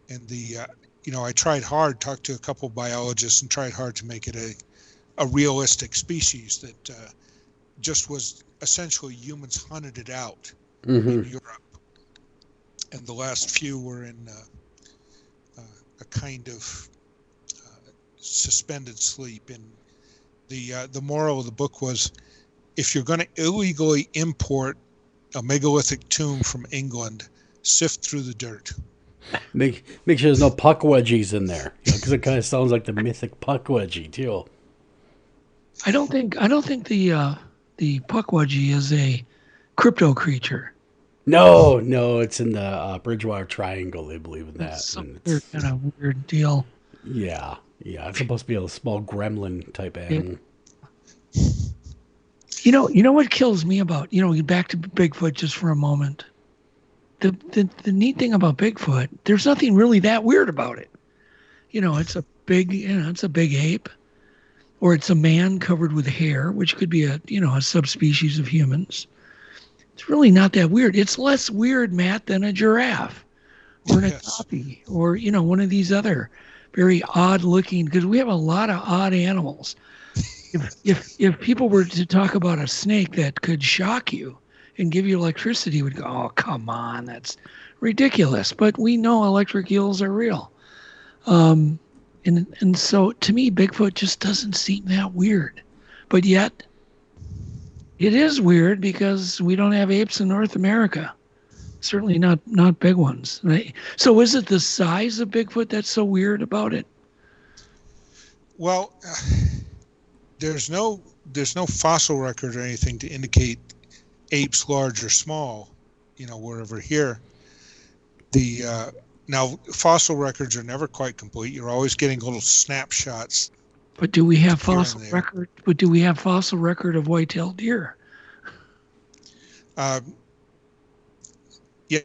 And I tried hard, talked to a couple of biologists, and tried hard to make it a realistic species that just was essentially humans hunted it out in Europe. And the last few were in a kind of suspended sleep. And the moral of the book was, if you're going to illegally import a megalithic tomb from England, sift through the dirt. Make sure there's no puckwudgies in there, because it kind of sounds like the mythic puckwudgie too. I don't think the puckwudgie is a crypto creature. No, it's in the Bridgewater Triangle. They believe in that. Some kind of weird deal. Yeah, it's supposed to be a small gremlin type animal. You know what kills me about, back to Bigfoot just for a moment. The neat thing about Bigfoot, there's nothing really that weird about it. It's a big ape, or it's a man covered with hair, which could be a subspecies of humans. It's really not that weird. It's less weird, Matt, than a giraffe or an okapi or, one of these other very odd looking, because we have a lot of odd animals. If people were to talk about a snake that could shock you and give you electricity, would go, oh, come on, that's ridiculous. But we know electric eels are real. And so to me, Bigfoot just doesn't seem that weird. But yet it is weird because we don't have apes in North America. Certainly not big ones. Right? So is it the size of Bigfoot that's so weird about it? Well, there's no fossil record or anything to indicate apes large or small, wherever here. Now fossil records are never quite complete. You're always getting little snapshots. But do we have fossil record? But do we have fossil record of white-tailed deer? Yeah,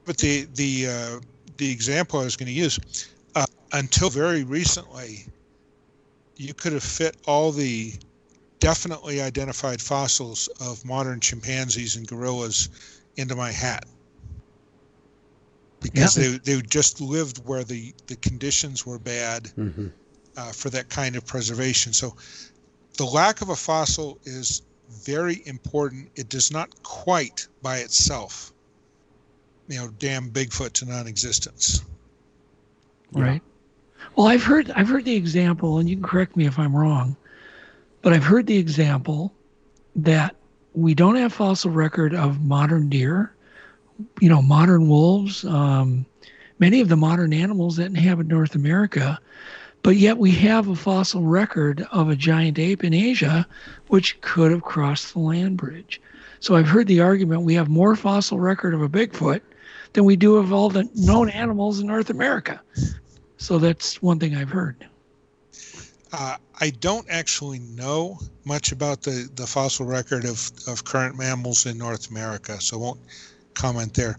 but the example I was going to use, until very recently, you could have fit all the definitely identified fossils of modern chimpanzees and gorillas into my hat, because they just lived where the conditions were bad for that kind of preservation. So the lack of a fossil is very important. It does not quite by itself, damn Bigfoot to non-existence. Right. Well, I've heard the example, and you can correct me if I'm wrong, but I've heard the example that we don't have fossil record of modern deer, modern wolves, many of the modern animals that inhabit North America, but yet we have a fossil record of a giant ape in Asia, which could have crossed the land bridge. So I've heard the argument we have more fossil record of a Bigfoot than we do of all the known animals in North America. So that's one thing I've heard. I don't actually know much about the fossil record of current mammals in North America, so I won't comment there.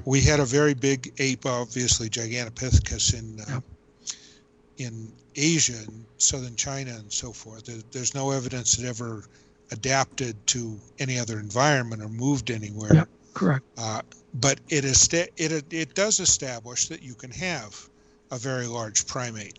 We had a very big ape, obviously Gigantopithecus in Asia and southern China and so forth. There's no evidence it ever adapted to any other environment or moved anywhere. Yep, correct. But it does establish that you can have a very large primate.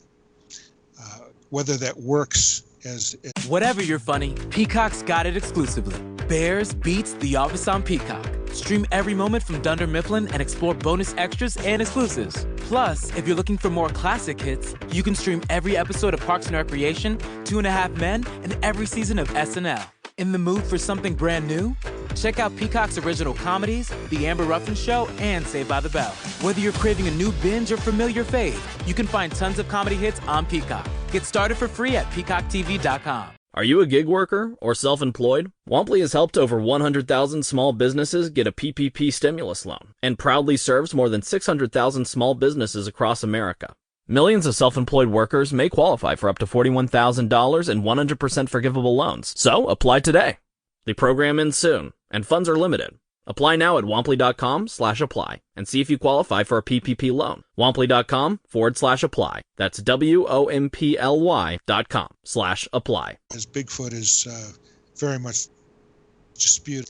Whether that works as... Whatever you're funny, Peacock's got it exclusively. Bears beats The Office on Peacock. Stream every moment from Dunder Mifflin and explore bonus extras and exclusives. Plus, if you're looking for more classic hits, you can stream every episode of Parks and Recreation, 2.5 Men, and every season of SNL. In the mood for something brand new? Check out Peacock's original comedies, The Amber Ruffin Show, and Saved by the Bell. Whether you're craving a new binge or familiar fave, you can find tons of comedy hits on Peacock. Get started for free at peacocktv.com. Are you a gig worker or self-employed? Womply has helped over 100,000 small businesses get a PPP stimulus loan and proudly serves more than 600,000 small businesses across America. Millions of self-employed workers may qualify for up to $41,000 in 100% forgivable loans. So apply today. The program ends soon, and funds are limited. Apply now at womply.com/apply and see if you qualify for a PPP loan. Womply.com/apply. That's WOMPLY.com/apply. As Bigfoot is very much disputed.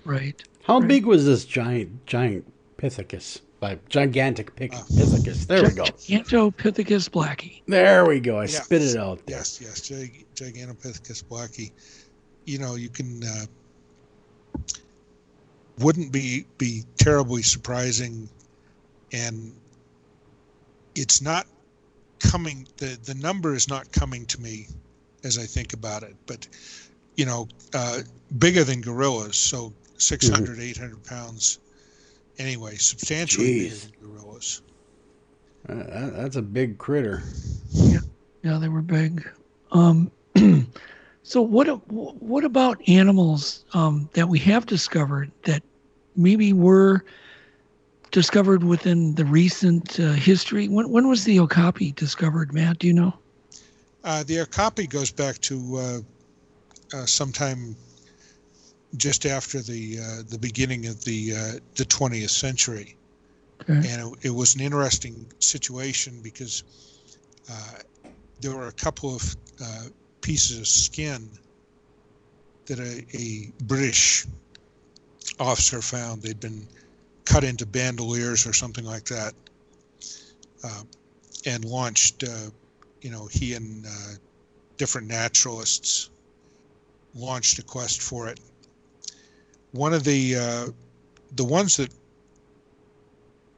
Right. How big was this giant Pithecus? Gigantic Pithecus. There we go. Gigantopithecus blackie. There we go. I spit it out there. Yes. Gigantopithecus blackie. You can... wouldn't be terribly surprising, and it's not coming, the number is not coming to me as I think about it, but bigger than gorillas, so 600, 800 pounds anyway, substantially bigger than gorillas. That's a big critter. Yeah, they were big. So what about animals that we have discovered that maybe were discovered within the recent history? When was the okapi discovered, Matt? Do you know? The okapi goes back to sometime just after the beginning of the 20th century. Okay. And it was an interesting situation because there were a couple of pieces of skin that a British officer found. They'd been cut into bandoliers or something like that, and launched, he and different naturalists launched a quest for it. One of the ones that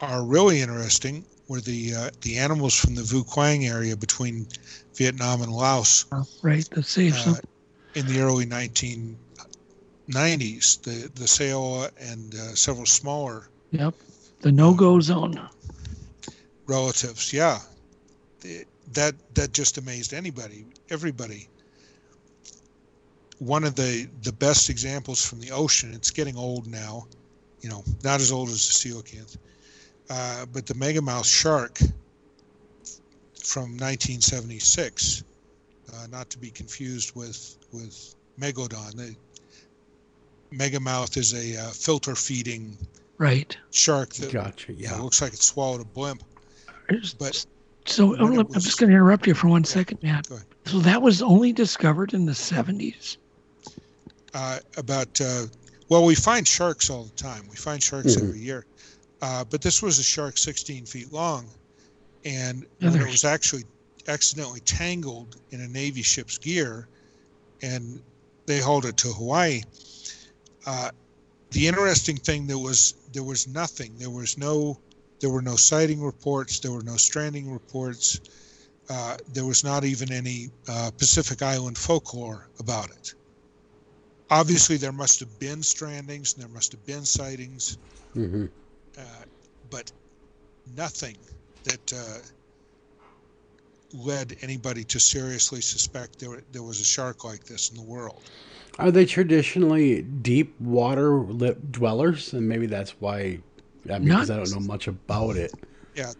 are really interesting were the animals from the Vu Quang area between Vietnam and Laos. Right, the safe in the early 1990s. The Saoa and several smaller. Yep, the no-go zone. Relatives, yeah. That just amazed everybody. One of the best examples from the ocean, it's getting old now, not as old as the coelacanth, but the megamouth shark from 1976, not to be confused with megalodon. The megamouth is a filter-feeding shark that looks like it swallowed a blimp. So I'm just going to interrupt you for 1 second, Matt. So that was only discovered in the 70s? We find sharks all the time. We find sharks every year. But this was a shark 16 feet long, and when it was actually accidentally tangled in a Navy ship's gear, and they hauled it to Hawaii. The interesting thing, there was nothing. There were no sighting reports. There were no stranding reports. There was not even any Pacific Island folklore about it. Obviously, there must have been strandings and there must have been sightings, but nothing that led anybody to seriously suspect there was a shark like this in the world. Are they traditionally deep water dwellers? And maybe that's why, because I don't know much about it. Yeah,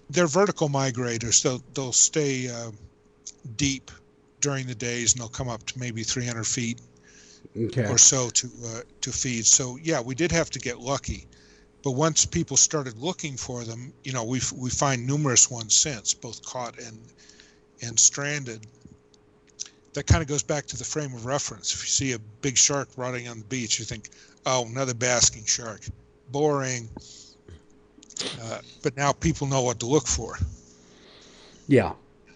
they're vertical migrators. They'll stay deep during the days, and they'll come up to maybe 300 feet or so to feed. So yeah, we did have to get lucky. But once people started looking for them, we find numerous ones since, both caught and stranded. That kind of goes back to the frame of reference. If you see a big shark rotting on the beach, you think, oh, another basking shark. Boring. But now people know what to look for. Yeah.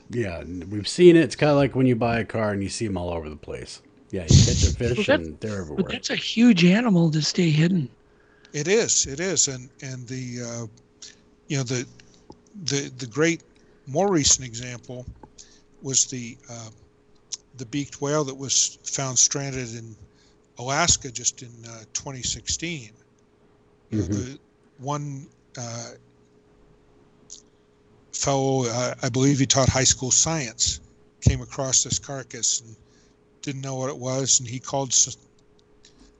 Yeah, we've seen it. It's kind of like when you buy a car and you see them all over the place. Yeah, you catch a fish and they're everywhere. But that's a huge animal to stay hidden. It is, and the the great, more recent example was the beaked whale that was found stranded in Alaska just in 2016. The one fellow, I believe he taught high school science, came across this carcass and didn't know what it was, and he called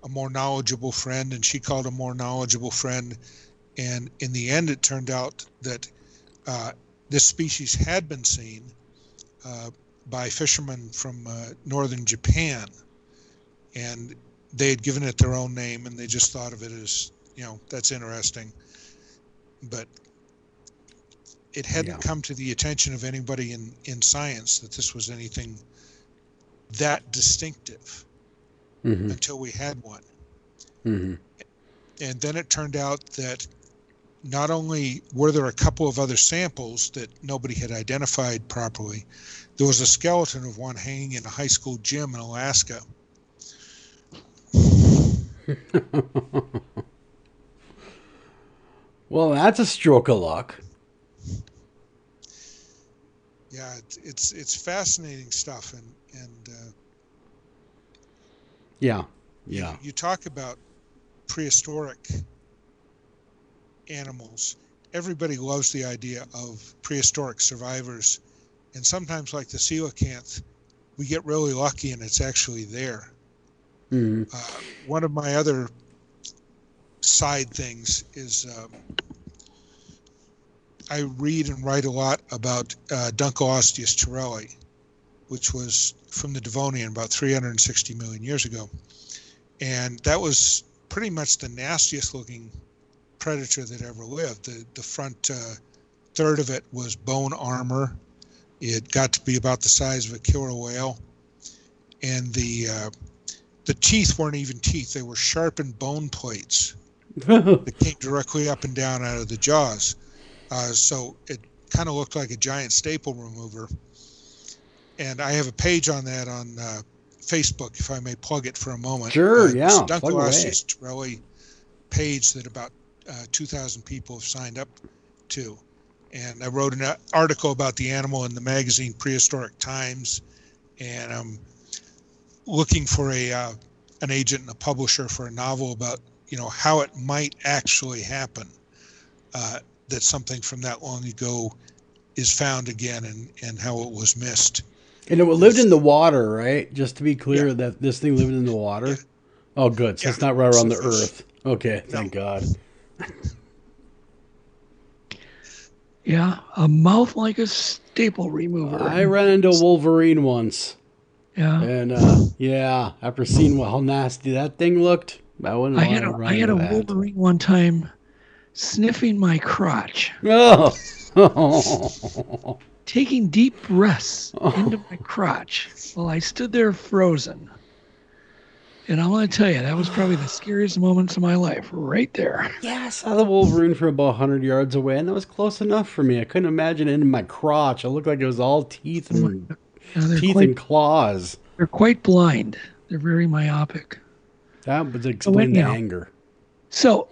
a more knowledgeable friend, and she called a more knowledgeable friend, and in the end it turned out that this species had been seen by fishermen from northern Japan, and they had given it their own name, and they just thought of it as, that's interesting, but it hadn't come to the attention of anybody in science that this was anything that distinctive until we had one. And then it turned out that not only were there a couple of other samples that nobody had identified properly, there was a skeleton of one hanging in a high school gym in Alaska. Well, that's a stroke of luck. Yeah, it's fascinating stuff, and yeah. You talk about prehistoric animals. Everybody loves the idea of prehistoric survivors, and sometimes, like the coelacanth, we get really lucky and it's actually there. Mm-hmm. One of my other side things is I read and write a lot about Dunkleosteus torelli, which was from the Devonian about 360 million years ago. And that was pretty much the nastiest looking predator that ever lived. The front third of it was bone armor. It got to be about the size of a killer whale. And the teeth weren't even teeth. They were sharpened bone plates that came directly up and down out of the jaws. So it kind of looked like a giant staple remover. And I have a page on that on Facebook, if I may plug it for a moment. Sure, yeah. Dunkleosteus torelli page that about 2,000 people have signed up to. And I wrote an article about the animal in the magazine Prehistoric Times. And I'm looking for an agent and a publisher for a novel about, how it might actually happen. That something from that long ago is found again and how it was missed. And it lived in the water, right? Just to be clear, that this thing lived in the water? Yeah. Oh, good. So it's not right around the earth. Okay, thank God. Yeah, a mouth like a staple remover. I ran into a Wolverine once. Yeah. And, after seeing how nasty that thing looked, I had a Wolverine one time sniffing my crotch. Oh. Taking deep breaths into my crotch while I stood there frozen. And I'm going to tell you, that was probably the scariest moments of my life right there. Yeah, I saw the Wolverine from about 100 yards away, and that was close enough for me. I couldn't imagine it in my crotch. It looked like it was all teeth and and claws. They're quite blind. They're very myopic. That would explain the anger. So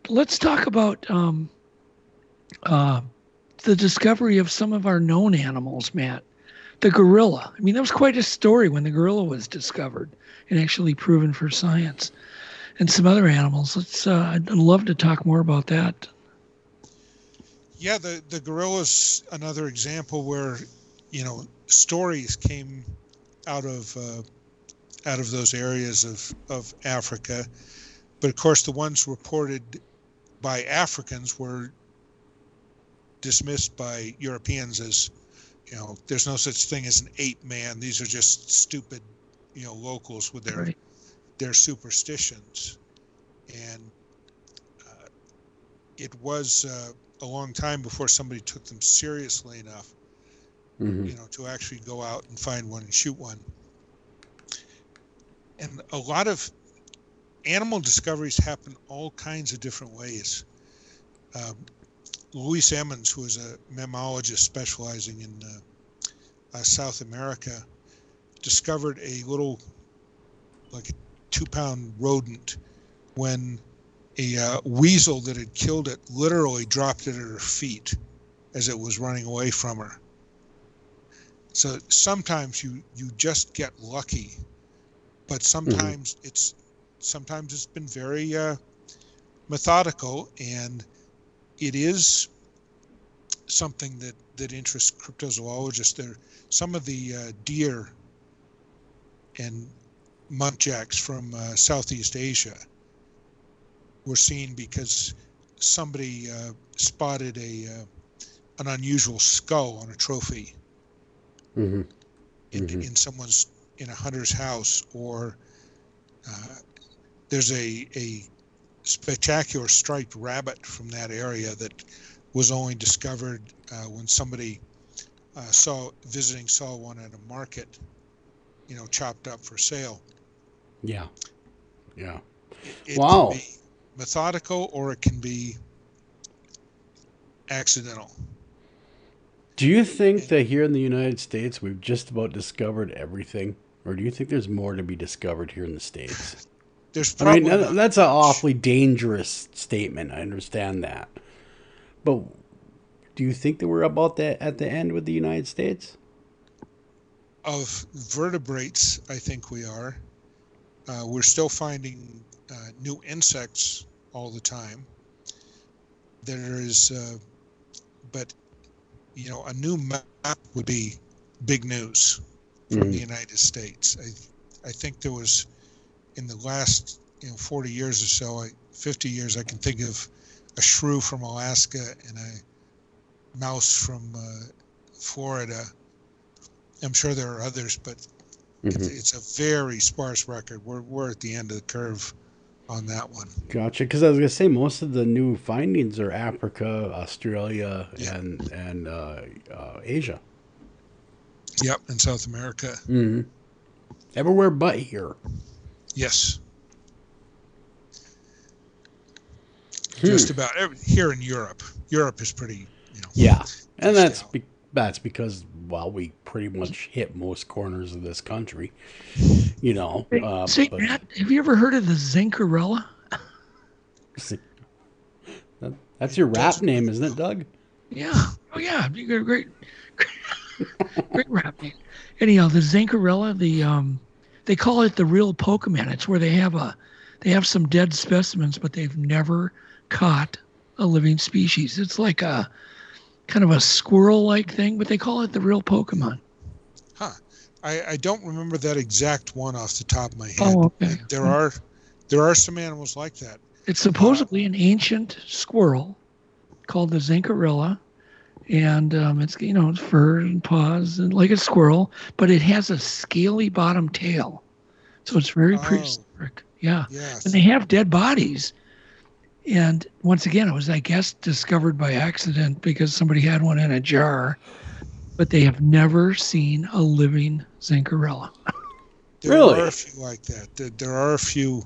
let's talk about the discovery of some of our known animals, Matt. The gorilla. I mean, that was quite a story when the gorilla was discovered and actually proven for science. And some other animals. I'd love to talk more about that. Yeah, the gorilla's another example where, stories came out of those areas of Africa. But of course, the ones reported by Africans were dismissed by Europeans as, there's no such thing as an ape man. These are just stupid, locals with their superstitions. And it was a long time before somebody took them seriously enough, to actually go out and find one and shoot one. And a lot of animal discoveries happen all kinds of different ways. Louis Emmons, who is a mammologist specializing in South America, discovered a little, like a 2-pound rodent when a weasel that had killed it literally dropped it at her feet as it was running away from her. So sometimes you just get lucky, but sometimes it's been very methodical, and it is something that interests cryptozoologists. Some of the deer and muntjacs from Southeast Asia were seen because somebody spotted an unusual skull on a trophy in a hunter's house, or there's a spectacular striped rabbit from that area that was only discovered when somebody saw one at a market, chopped up for sale. Yeah. It Wow. can be methodical, or it can be accidental. Do you think that here in the United States we've just about discovered everything? Or do you think there's more to be discovered here in the States? There's probably that's an awfully dangerous statement. I understand that. But do you think that we're about that at the end with the United States? Of vertebrates, I think we are. We're still finding new insects all the time. There is, but a new map would be big news from the United States. I think there was, in the last 40 years or so, 50 years, I can think of a shrew from Alaska and a mouse from Florida. I'm sure there are others, but it's a very sparse record. We're at the end of the curve on that one. Gotcha. Because I was gonna say most of the new findings are Africa, Australia, and Asia. Yep, and South America. Mm-hmm. Everywhere but here. Yes. Just about here in Europe. Europe is pretty, Yeah, and that's because we pretty much hit most corners of this country. Matt, have you ever heard of the Zincarella? That's your rap name, isn't it, Doug? Yeah. Oh yeah, you got a great rap name. Anyhow, the Zincarella, they call it the real Pokemon. It's where they have some dead specimens, but they've never caught a living species. It's like a kind of a squirrel-like thing, but they call it the real Pokemon. Huh. I don't remember that exact one off the top of my head. Oh, okay. There are some animals like that. It's supposedly an ancient squirrel called the Zincarella, and it's fur and paws and like a squirrel, but it has a scaly bottom tail, so it's very prehistoric. Yeah. Yes. And they have dead bodies. And once again, it was, I guess, discovered by accident because somebody had one in a jar, but they have never seen a living Zincarella. There are a few like that. There are a few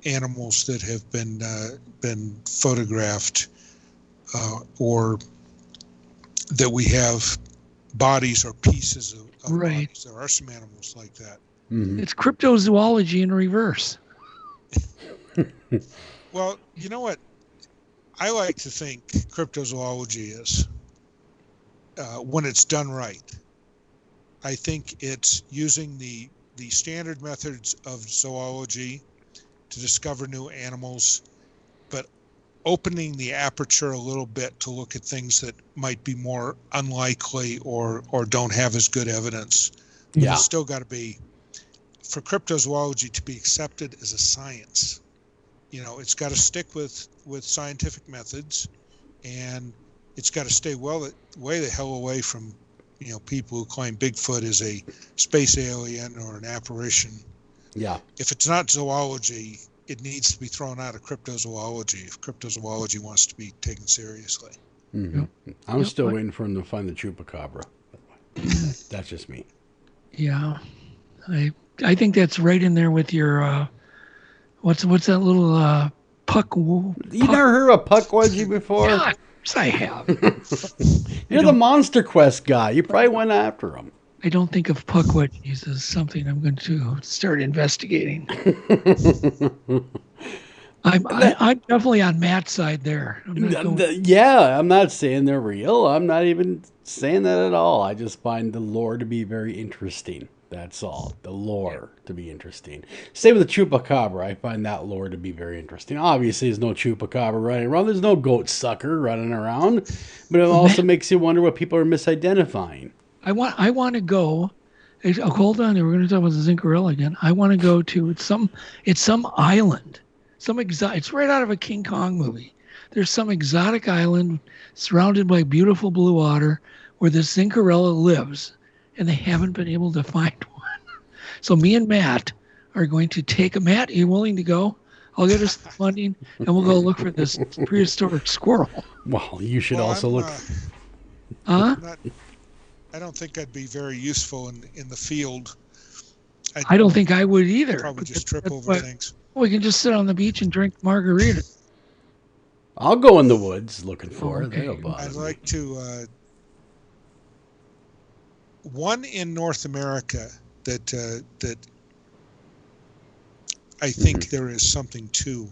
animals that have been photographed, or that we have bodies or pieces of bodies. There are some animals like that. Mm-hmm. It's cryptozoology in reverse. Well, you know what? I like to think cryptozoology is, when it's done right, I think it's using the standard methods of zoology to discover new animals, but opening the aperture a little bit to look at things that might be more unlikely or don't have as good evidence. But it's still got to be, for cryptozoology to be accepted as a science, it's got to stick with scientific methods, and it's got to stay way the hell away from, people who claim Bigfoot is a space alien or an apparition. Yeah. If it's not zoology, it needs to be thrown out of cryptozoology if cryptozoology wants to be taken seriously. Mm-hmm. I'm still waiting for him to find the chupacabra. That's just me. Yeah. I think that's right in there with your what's that little puck? You never heard of a puckwudgie before? Yeah, I have. You're the MonsterQuest guy. You probably went after him. I don't think of puckwudgies as something I'm going to start investigating. I'm definitely on Matt's side there. I'm not saying they're real. I'm not even saying that at all. I just find the lore to be very interesting. That's all. The lore to be interesting. Same with the chupacabra. I find that lore to be very interesting. Obviously, there's no chupacabra running around. There's no goat sucker running around. But it also makes you wonder what people are misidentifying. I want to go. Hold on, we're going to talk about the Zincarella again. I want to go to it's some island, it's right out of a King Kong movie. There's some exotic island surrounded by beautiful blue water where the Zincarella lives, and they haven't been able to find one. So me and Matt are going to take Matt, are you willing to go? I'll get us the funding, and we'll go look for this prehistoric squirrel. Well, you should also look. I don't think I'd be very useful in the field. I don't think I would either. Probably just trip over things. We can just sit on the beach and drink margarita. I'll go in the woods looking for it. I'd like to. One in North America that I think there is something to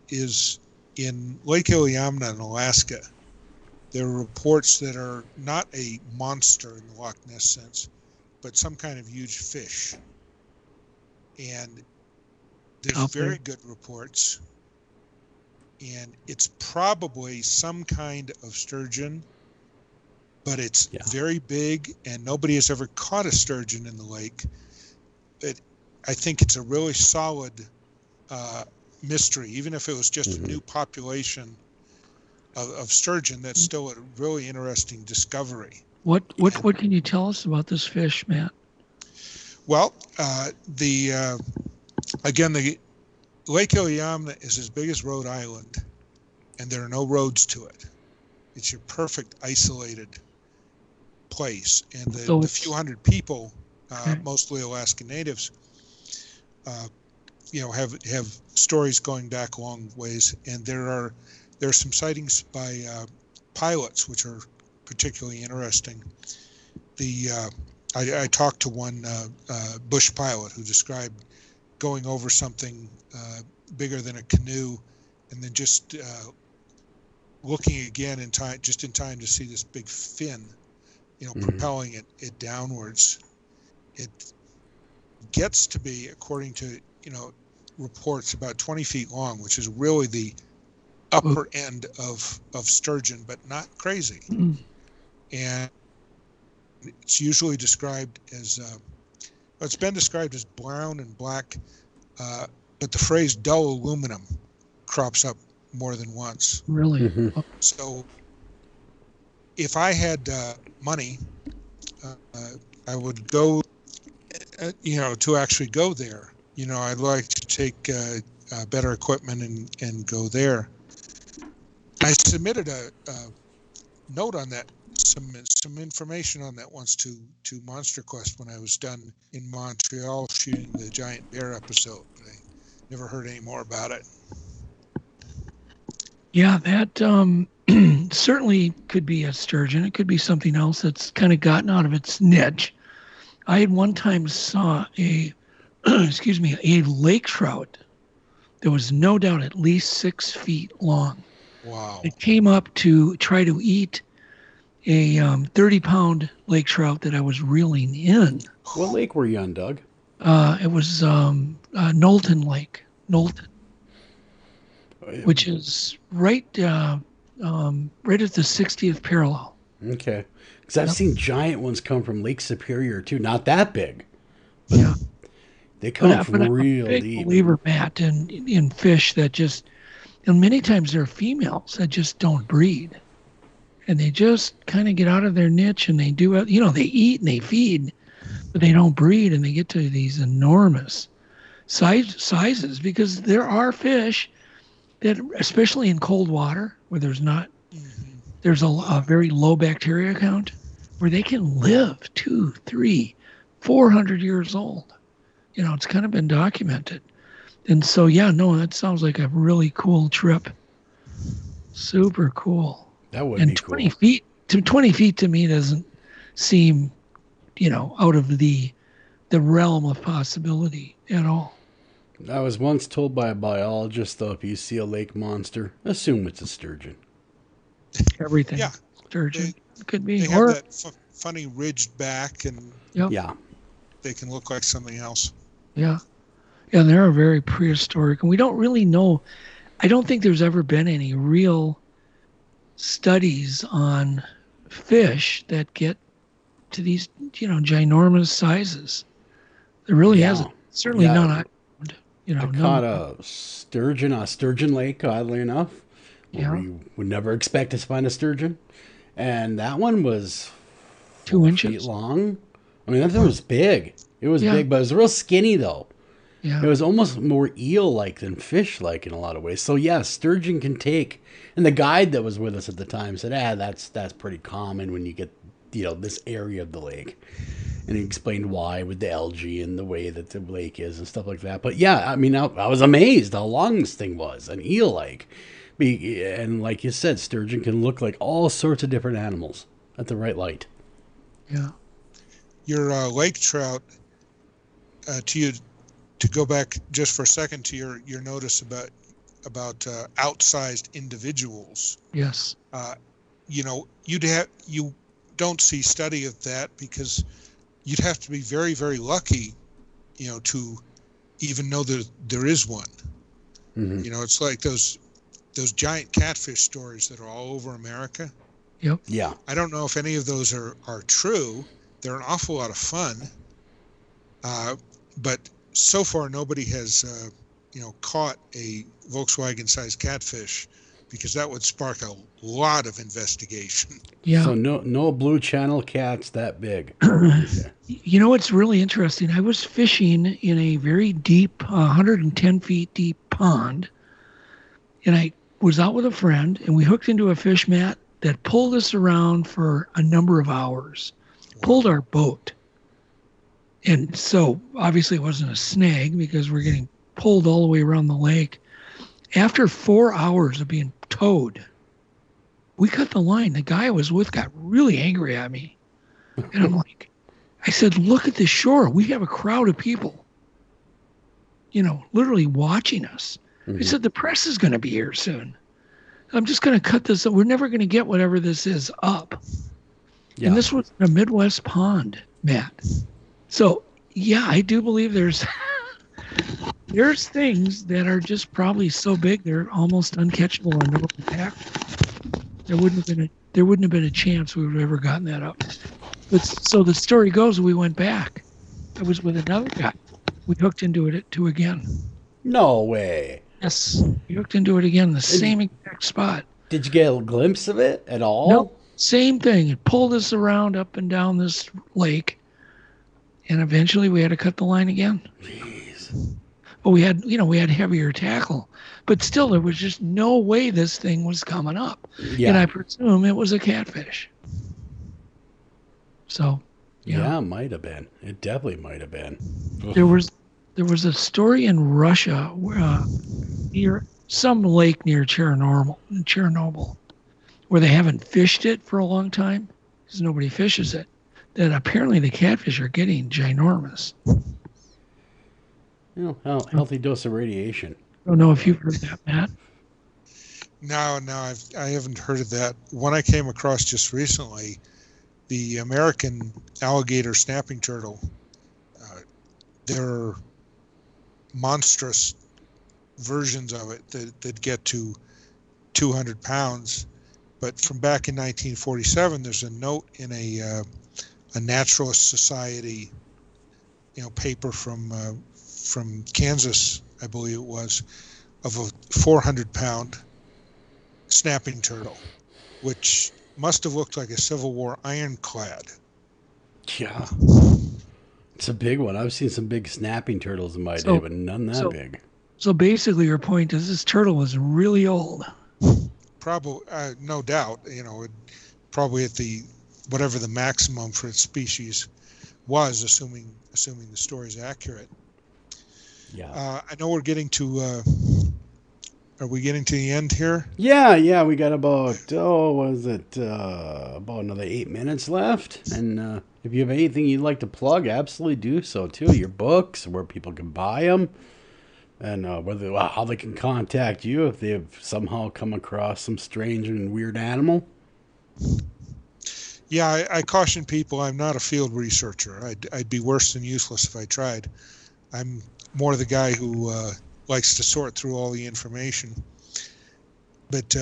is in Lake Iliamna in Alaska. there are reports that are not a monster in the Loch Ness sense, but some kind of huge fish. And there's very good reports, and it's probably some kind of sturgeon, but it's very big, and nobody has ever caught a sturgeon in the lake. But I think it's a really solid mystery. Even if it was just a new population of sturgeon, that's still a really interesting discovery. What can you tell us about this fish, Matt? Well, the Lake Iliamna is as big as Rhode Island, and there are no roads to it. It's your perfect isolated place, and the few hundred people, mostly Alaskan natives, have stories going back a long ways, and there are some sightings by pilots, which are particularly interesting. I talked to one bush pilot who described going over something bigger than a canoe, and then just looking again in time to see this big fin, propelling it downwards. It gets to be, according to reports, about 20 feet long, which is really the upper end of sturgeon, but not crazy. And it's usually described as it's been described as brown and black, but the phrase dull aluminum crops up more than once. Really? So if I had money, I would go, to actually go there. I'd like to take better equipment and go there. I submitted a note on that, some information on that once to MonsterQuest when I was done in Montreal shooting the giant bear episode, but I never heard any more about it. Yeah, that certainly could be a sturgeon. It could be something else that's kind of gotten out of its niche. I had one time saw a lake trout that was no doubt at least 6 feet long. Wow. It came up to try to eat a 30-pound lake trout that I was reeling in. What lake were you on, Doug? It was Knowlton Lake, which is right at the 60th parallel. Okay. Because I've seen giant ones come from Lake Superior, too. Not that big. Yeah. They come from real big deep. believer, Matt, in fish that just, and many times they're females that just don't breed. And they just kind of get out of their niche, and they do, they eat and they feed, but they don't breed, and they get to these enormous sizes, because there are fish that, especially in cold water where there's a very low bacteria count, where they can live 200, 300, 400 years old. It's kind of been documented. And so, that sounds like a really cool trip. Super cool. That would be cool. 20 feet to me doesn't seem, out of the realm of possibility at all. I was once told by a biologist, though, if you see a lake monster, assume it's a sturgeon. Everything. Yeah. Sturgeon. Could be. They have that funny ridged back, and they can look like something else. Yeah. Yeah, they're very prehistoric. And we don't really know. I don't think there's ever been any real studies on fish that get to these, ginormous sizes. There really hasn't. Certainly not. I caught a sturgeon on a sturgeon lake, oddly enough. Where you would never expect to find a sturgeon. And that one was 2 inches feet long. I mean, that thing was big. It was big, but it was real skinny, though. Yeah. It was almost more eel-like than fish-like in a lot of ways. So, sturgeon can take... And the guide that was with us at the time said, that's pretty common when you get, this area of the lake. And he explained why with the algae and the way that the lake is and stuff like that. But, I was amazed how long this thing was, an eel-like. And like you said, sturgeon can look like all sorts of different animals at the right light. Yeah. Your lake trout, to go back just for a second to your notice about outsized individuals. Yes. you don't see study of that because you'd have to be very, very lucky, to even know that there is one. Mm-hmm. It's like those giant catfish stories that are all over America. Yep. Yeah. I don't know if any of those are true. They're an awful lot of fun. But so far nobody has, caught a Volkswagen-sized catfish, because that would spark a lot of investigation. Yeah. So no blue channel cats that big. What's really interesting? I was fishing in a very deep, 110 feet deep pond, and I was out with a friend, and we hooked into a fish mat that pulled us around for a number of hours, pulled our boat. And so obviously it wasn't a snag because we're getting pulled all the way around the lake. After 4 hours of being towed, we cut the line. The guy I was with got really angry at me. And I'm like, I said, look at the shore. We have a crowd of people, literally watching us. Mm-hmm. I said, the press is going to be here soon. I'm just going to cut this up. We're never going to get whatever this is up. Yeah. And this was a Midwest pond, Matt. So, yeah, I do believe there's things that are just probably so big they're almost uncatchable and never attack. There wouldn't have been a chance we would have ever gotten that up. But so the story goes, we went back. I was with another guy. We hooked into it again. No way. Yes, we hooked into it again, the same exact spot. Did you get a glimpse of it at all? No, same thing. It pulled us around up and down this lake, and eventually we had to cut the line again. Jeez. But we had heavier tackle, but still there was just no way this thing was coming up. Yeah. And I presume it was a catfish. So, yeah, it might have been. It definitely might have been. There was a story in Russia near some lake near Chernobyl, where they haven't fished it for a long time because nobody fishes it. That apparently the catfish are getting ginormous. Healthy dose of radiation. I don't know if you've heard that, Matt. No, I haven't heard of that. One I came across just recently, the American alligator snapping turtle. They're monstrous versions of it that get to 200 pounds. But from back in 1947, there's a note in a naturalist society, paper from Kansas, I believe it was, of a 400-pound snapping turtle, which must have looked like a Civil War ironclad. Yeah. It's a big one. I've seen some big snapping turtles in my day, but none that big. So basically your point is this turtle was really old. Probably, no doubt, probably at whatever the maximum for its species was, assuming the story is accurate. Yeah. I know we're getting to. Are we getting to the end here? Yeah. We got about about another 8 minutes left. And if you have anything you'd like to plug, absolutely do so too. Your books, where people can buy them, and how they can contact you if they have somehow come across some strange and weird animal. Yeah, I caution people. I'm not a field researcher. I'd be worse than useless if I tried. I'm more the guy who likes to sort through all the information. But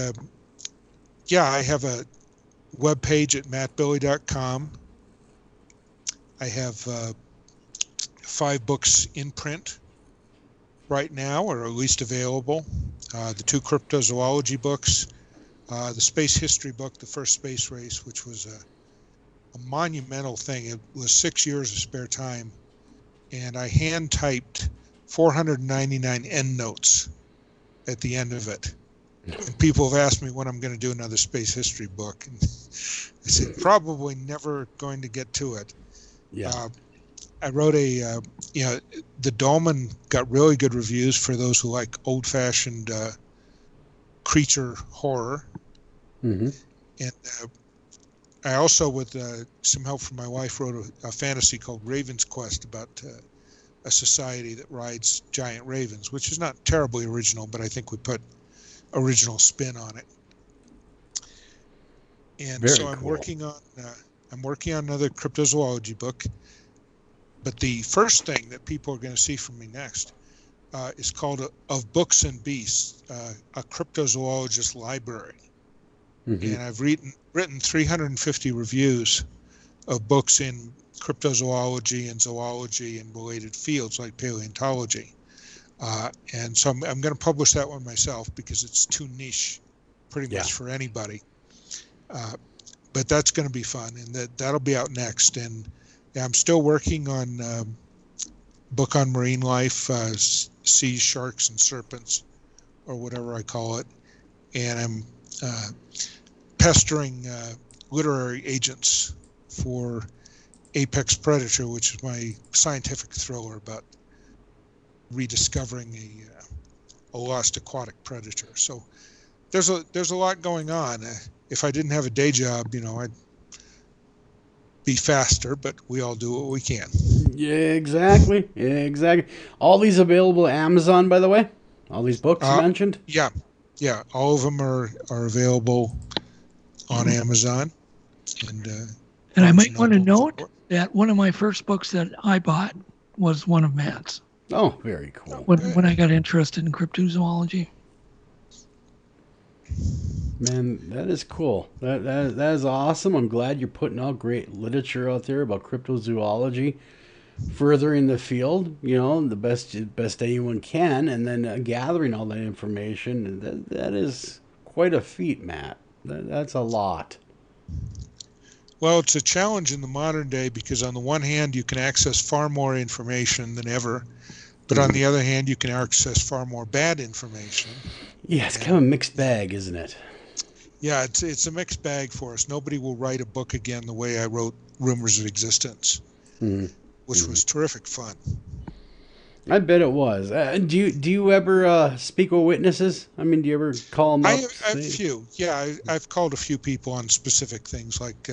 I have a webpage at mattbille.com. I have 5 books in print right now, or at least available. The 2 cryptozoology books, the space history book, The First Space Race, which was a monumental thing. It was 6 years of spare time, and I hand typed 499 endnotes at the end of it. And people have asked me when I'm going to do another space history book, and I said probably never going to get to it. Yeah. I wrote the Dolmen got really good reviews for those who like old-fashioned creature horror. Mm-hmm. And I also, with some help from my wife, wrote a fantasy called Raven's Quest about a society that rides giant ravens, which is not terribly original, but I think we put original spin on it. And Very so I'm cool. working on another cryptozoology book. But the first thing that people are going to see from me next is called Of Books and Beasts, a cryptozoologist library. Mm-hmm. And I've written 350 reviews of books in cryptozoology and zoology and related fields like paleontology. And so I'm going to publish that one myself because it's too niche pretty much for anybody. But that's going to be fun, and that'll be out next. And I'm still working on a book on marine life, seas, sharks, and serpents, or whatever I call it. And I'm pestering literary agents for Apex Predator, which is my scientific thriller about rediscovering a lost aquatic predator. So there's a lot going on. If I didn't have a day job, I'd be faster, but we all do what we can. Yeah, exactly. All these available at Amazon, by the way? All these books you mentioned? Yeah. All of them are available on Amazon. And I might want to note that one of my first books that I bought was one of Matt's. Oh, very cool. When I got interested in cryptozoology. Man, that is cool. That is awesome. I'm glad you're putting out great literature out there about cryptozoology, furthering the field, the best anyone can, and then gathering all that information. That is quite a feat, Matt. That's a lot. Well, it's a challenge in the modern day because on the one hand, you can access far more information than ever, but on the other hand, you can access far more bad information. Yeah, it's kind of a mixed bag, isn't it? Yeah, it's a mixed bag for us. Nobody will write a book again the way I wrote Rumors of Existence, which was terrific fun. I bet it was. Do you ever speak with witnesses? I mean, do you ever call them up? I have a few. Yeah, I've called a few people on specific things. Like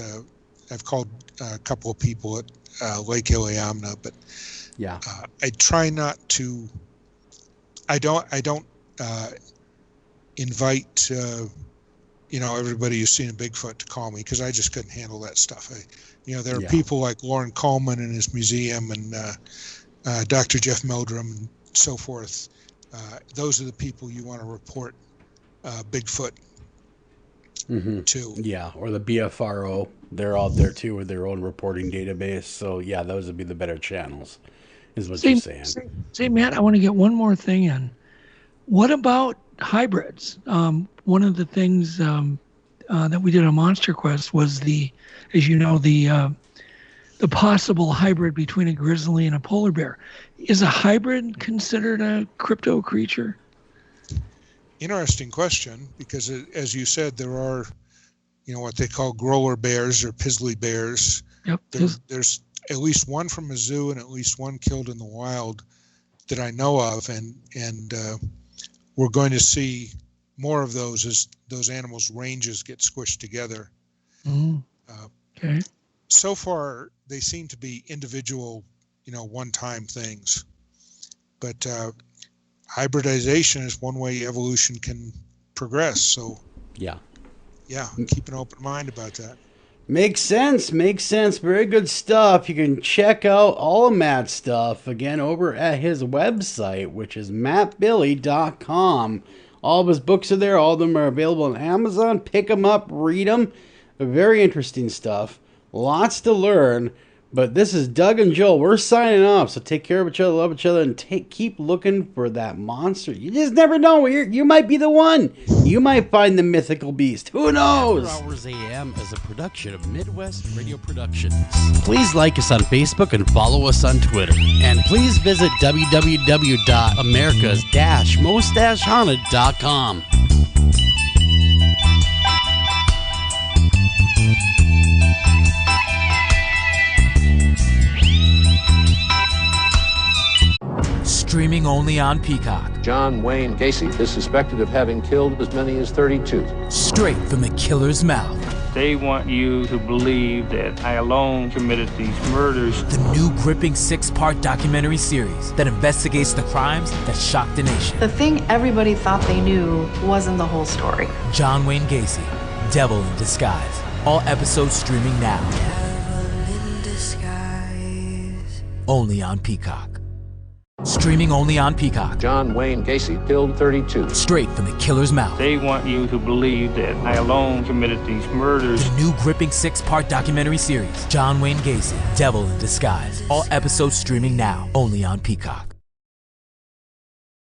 I've called a couple of people at Lake Iliamna, but yeah, I try not to. I don't invite everybody who's seen a Bigfoot to call me because I just couldn't handle that stuff. There are people like Lauren Coleman and his museum and Dr. Jeff Meldrum and so forth. Those are the people you want to report Bigfoot to. Yeah, or the BFRO. They're out there too with their own reporting database. So yeah, those would be the better channels, is what you're saying. Say, Matt, I want to get one more thing in. What about hybrids? One of the things that we did on MonsterQuest was the possible hybrid between a grizzly and a polar bear. Is a hybrid considered a crypto creature? Interesting question, because as you said, there are, what they call grower bears or pizzly bears. Yep. There's at least one from a zoo and at least one killed in the wild that I know of, and we're going to see more of those as those animals' ranges get squished together. Okay. So far, they seem to be individual, one-time things. But hybridization is one way evolution can progress. So yeah, keep an open mind about that. Makes sense. Very good stuff. You can check out all of Matt's stuff again over at his website, which is mattbille.com. All of his books are there. All of them are available on Amazon. Pick them up, read them. Very interesting stuff. Lots to learn. But this is Doug and Joel. We're signing off. So take care of each other, love each other, and keep looking for that monster. You just never know. You might be the one. You might find the mythical beast. Who knows? After Hours AM is a production of Midwest Radio Productions. Please like us on Facebook and follow us on Twitter. And please visit www.americas-most-haunted.com. Streaming only on Peacock. John Wayne Gacy is suspected of having killed as many as 32. Straight from the killer's mouth. They want you to believe that I alone committed these murders. The new gripping 6-part documentary series that investigates the crimes that shocked the nation. The thing everybody thought they knew wasn't the whole story. John Wayne Gacy, Devil in Disguise. All episodes streaming now. Only on Peacock. Streaming only on Peacock. John Wayne Gacy killed 32. Straight from the killer's mouth. They want you to believe that I alone committed these murders. The new gripping 6-part documentary series, John Wayne Gacy, Devil in Disguise. All episodes streaming now, only on Peacock.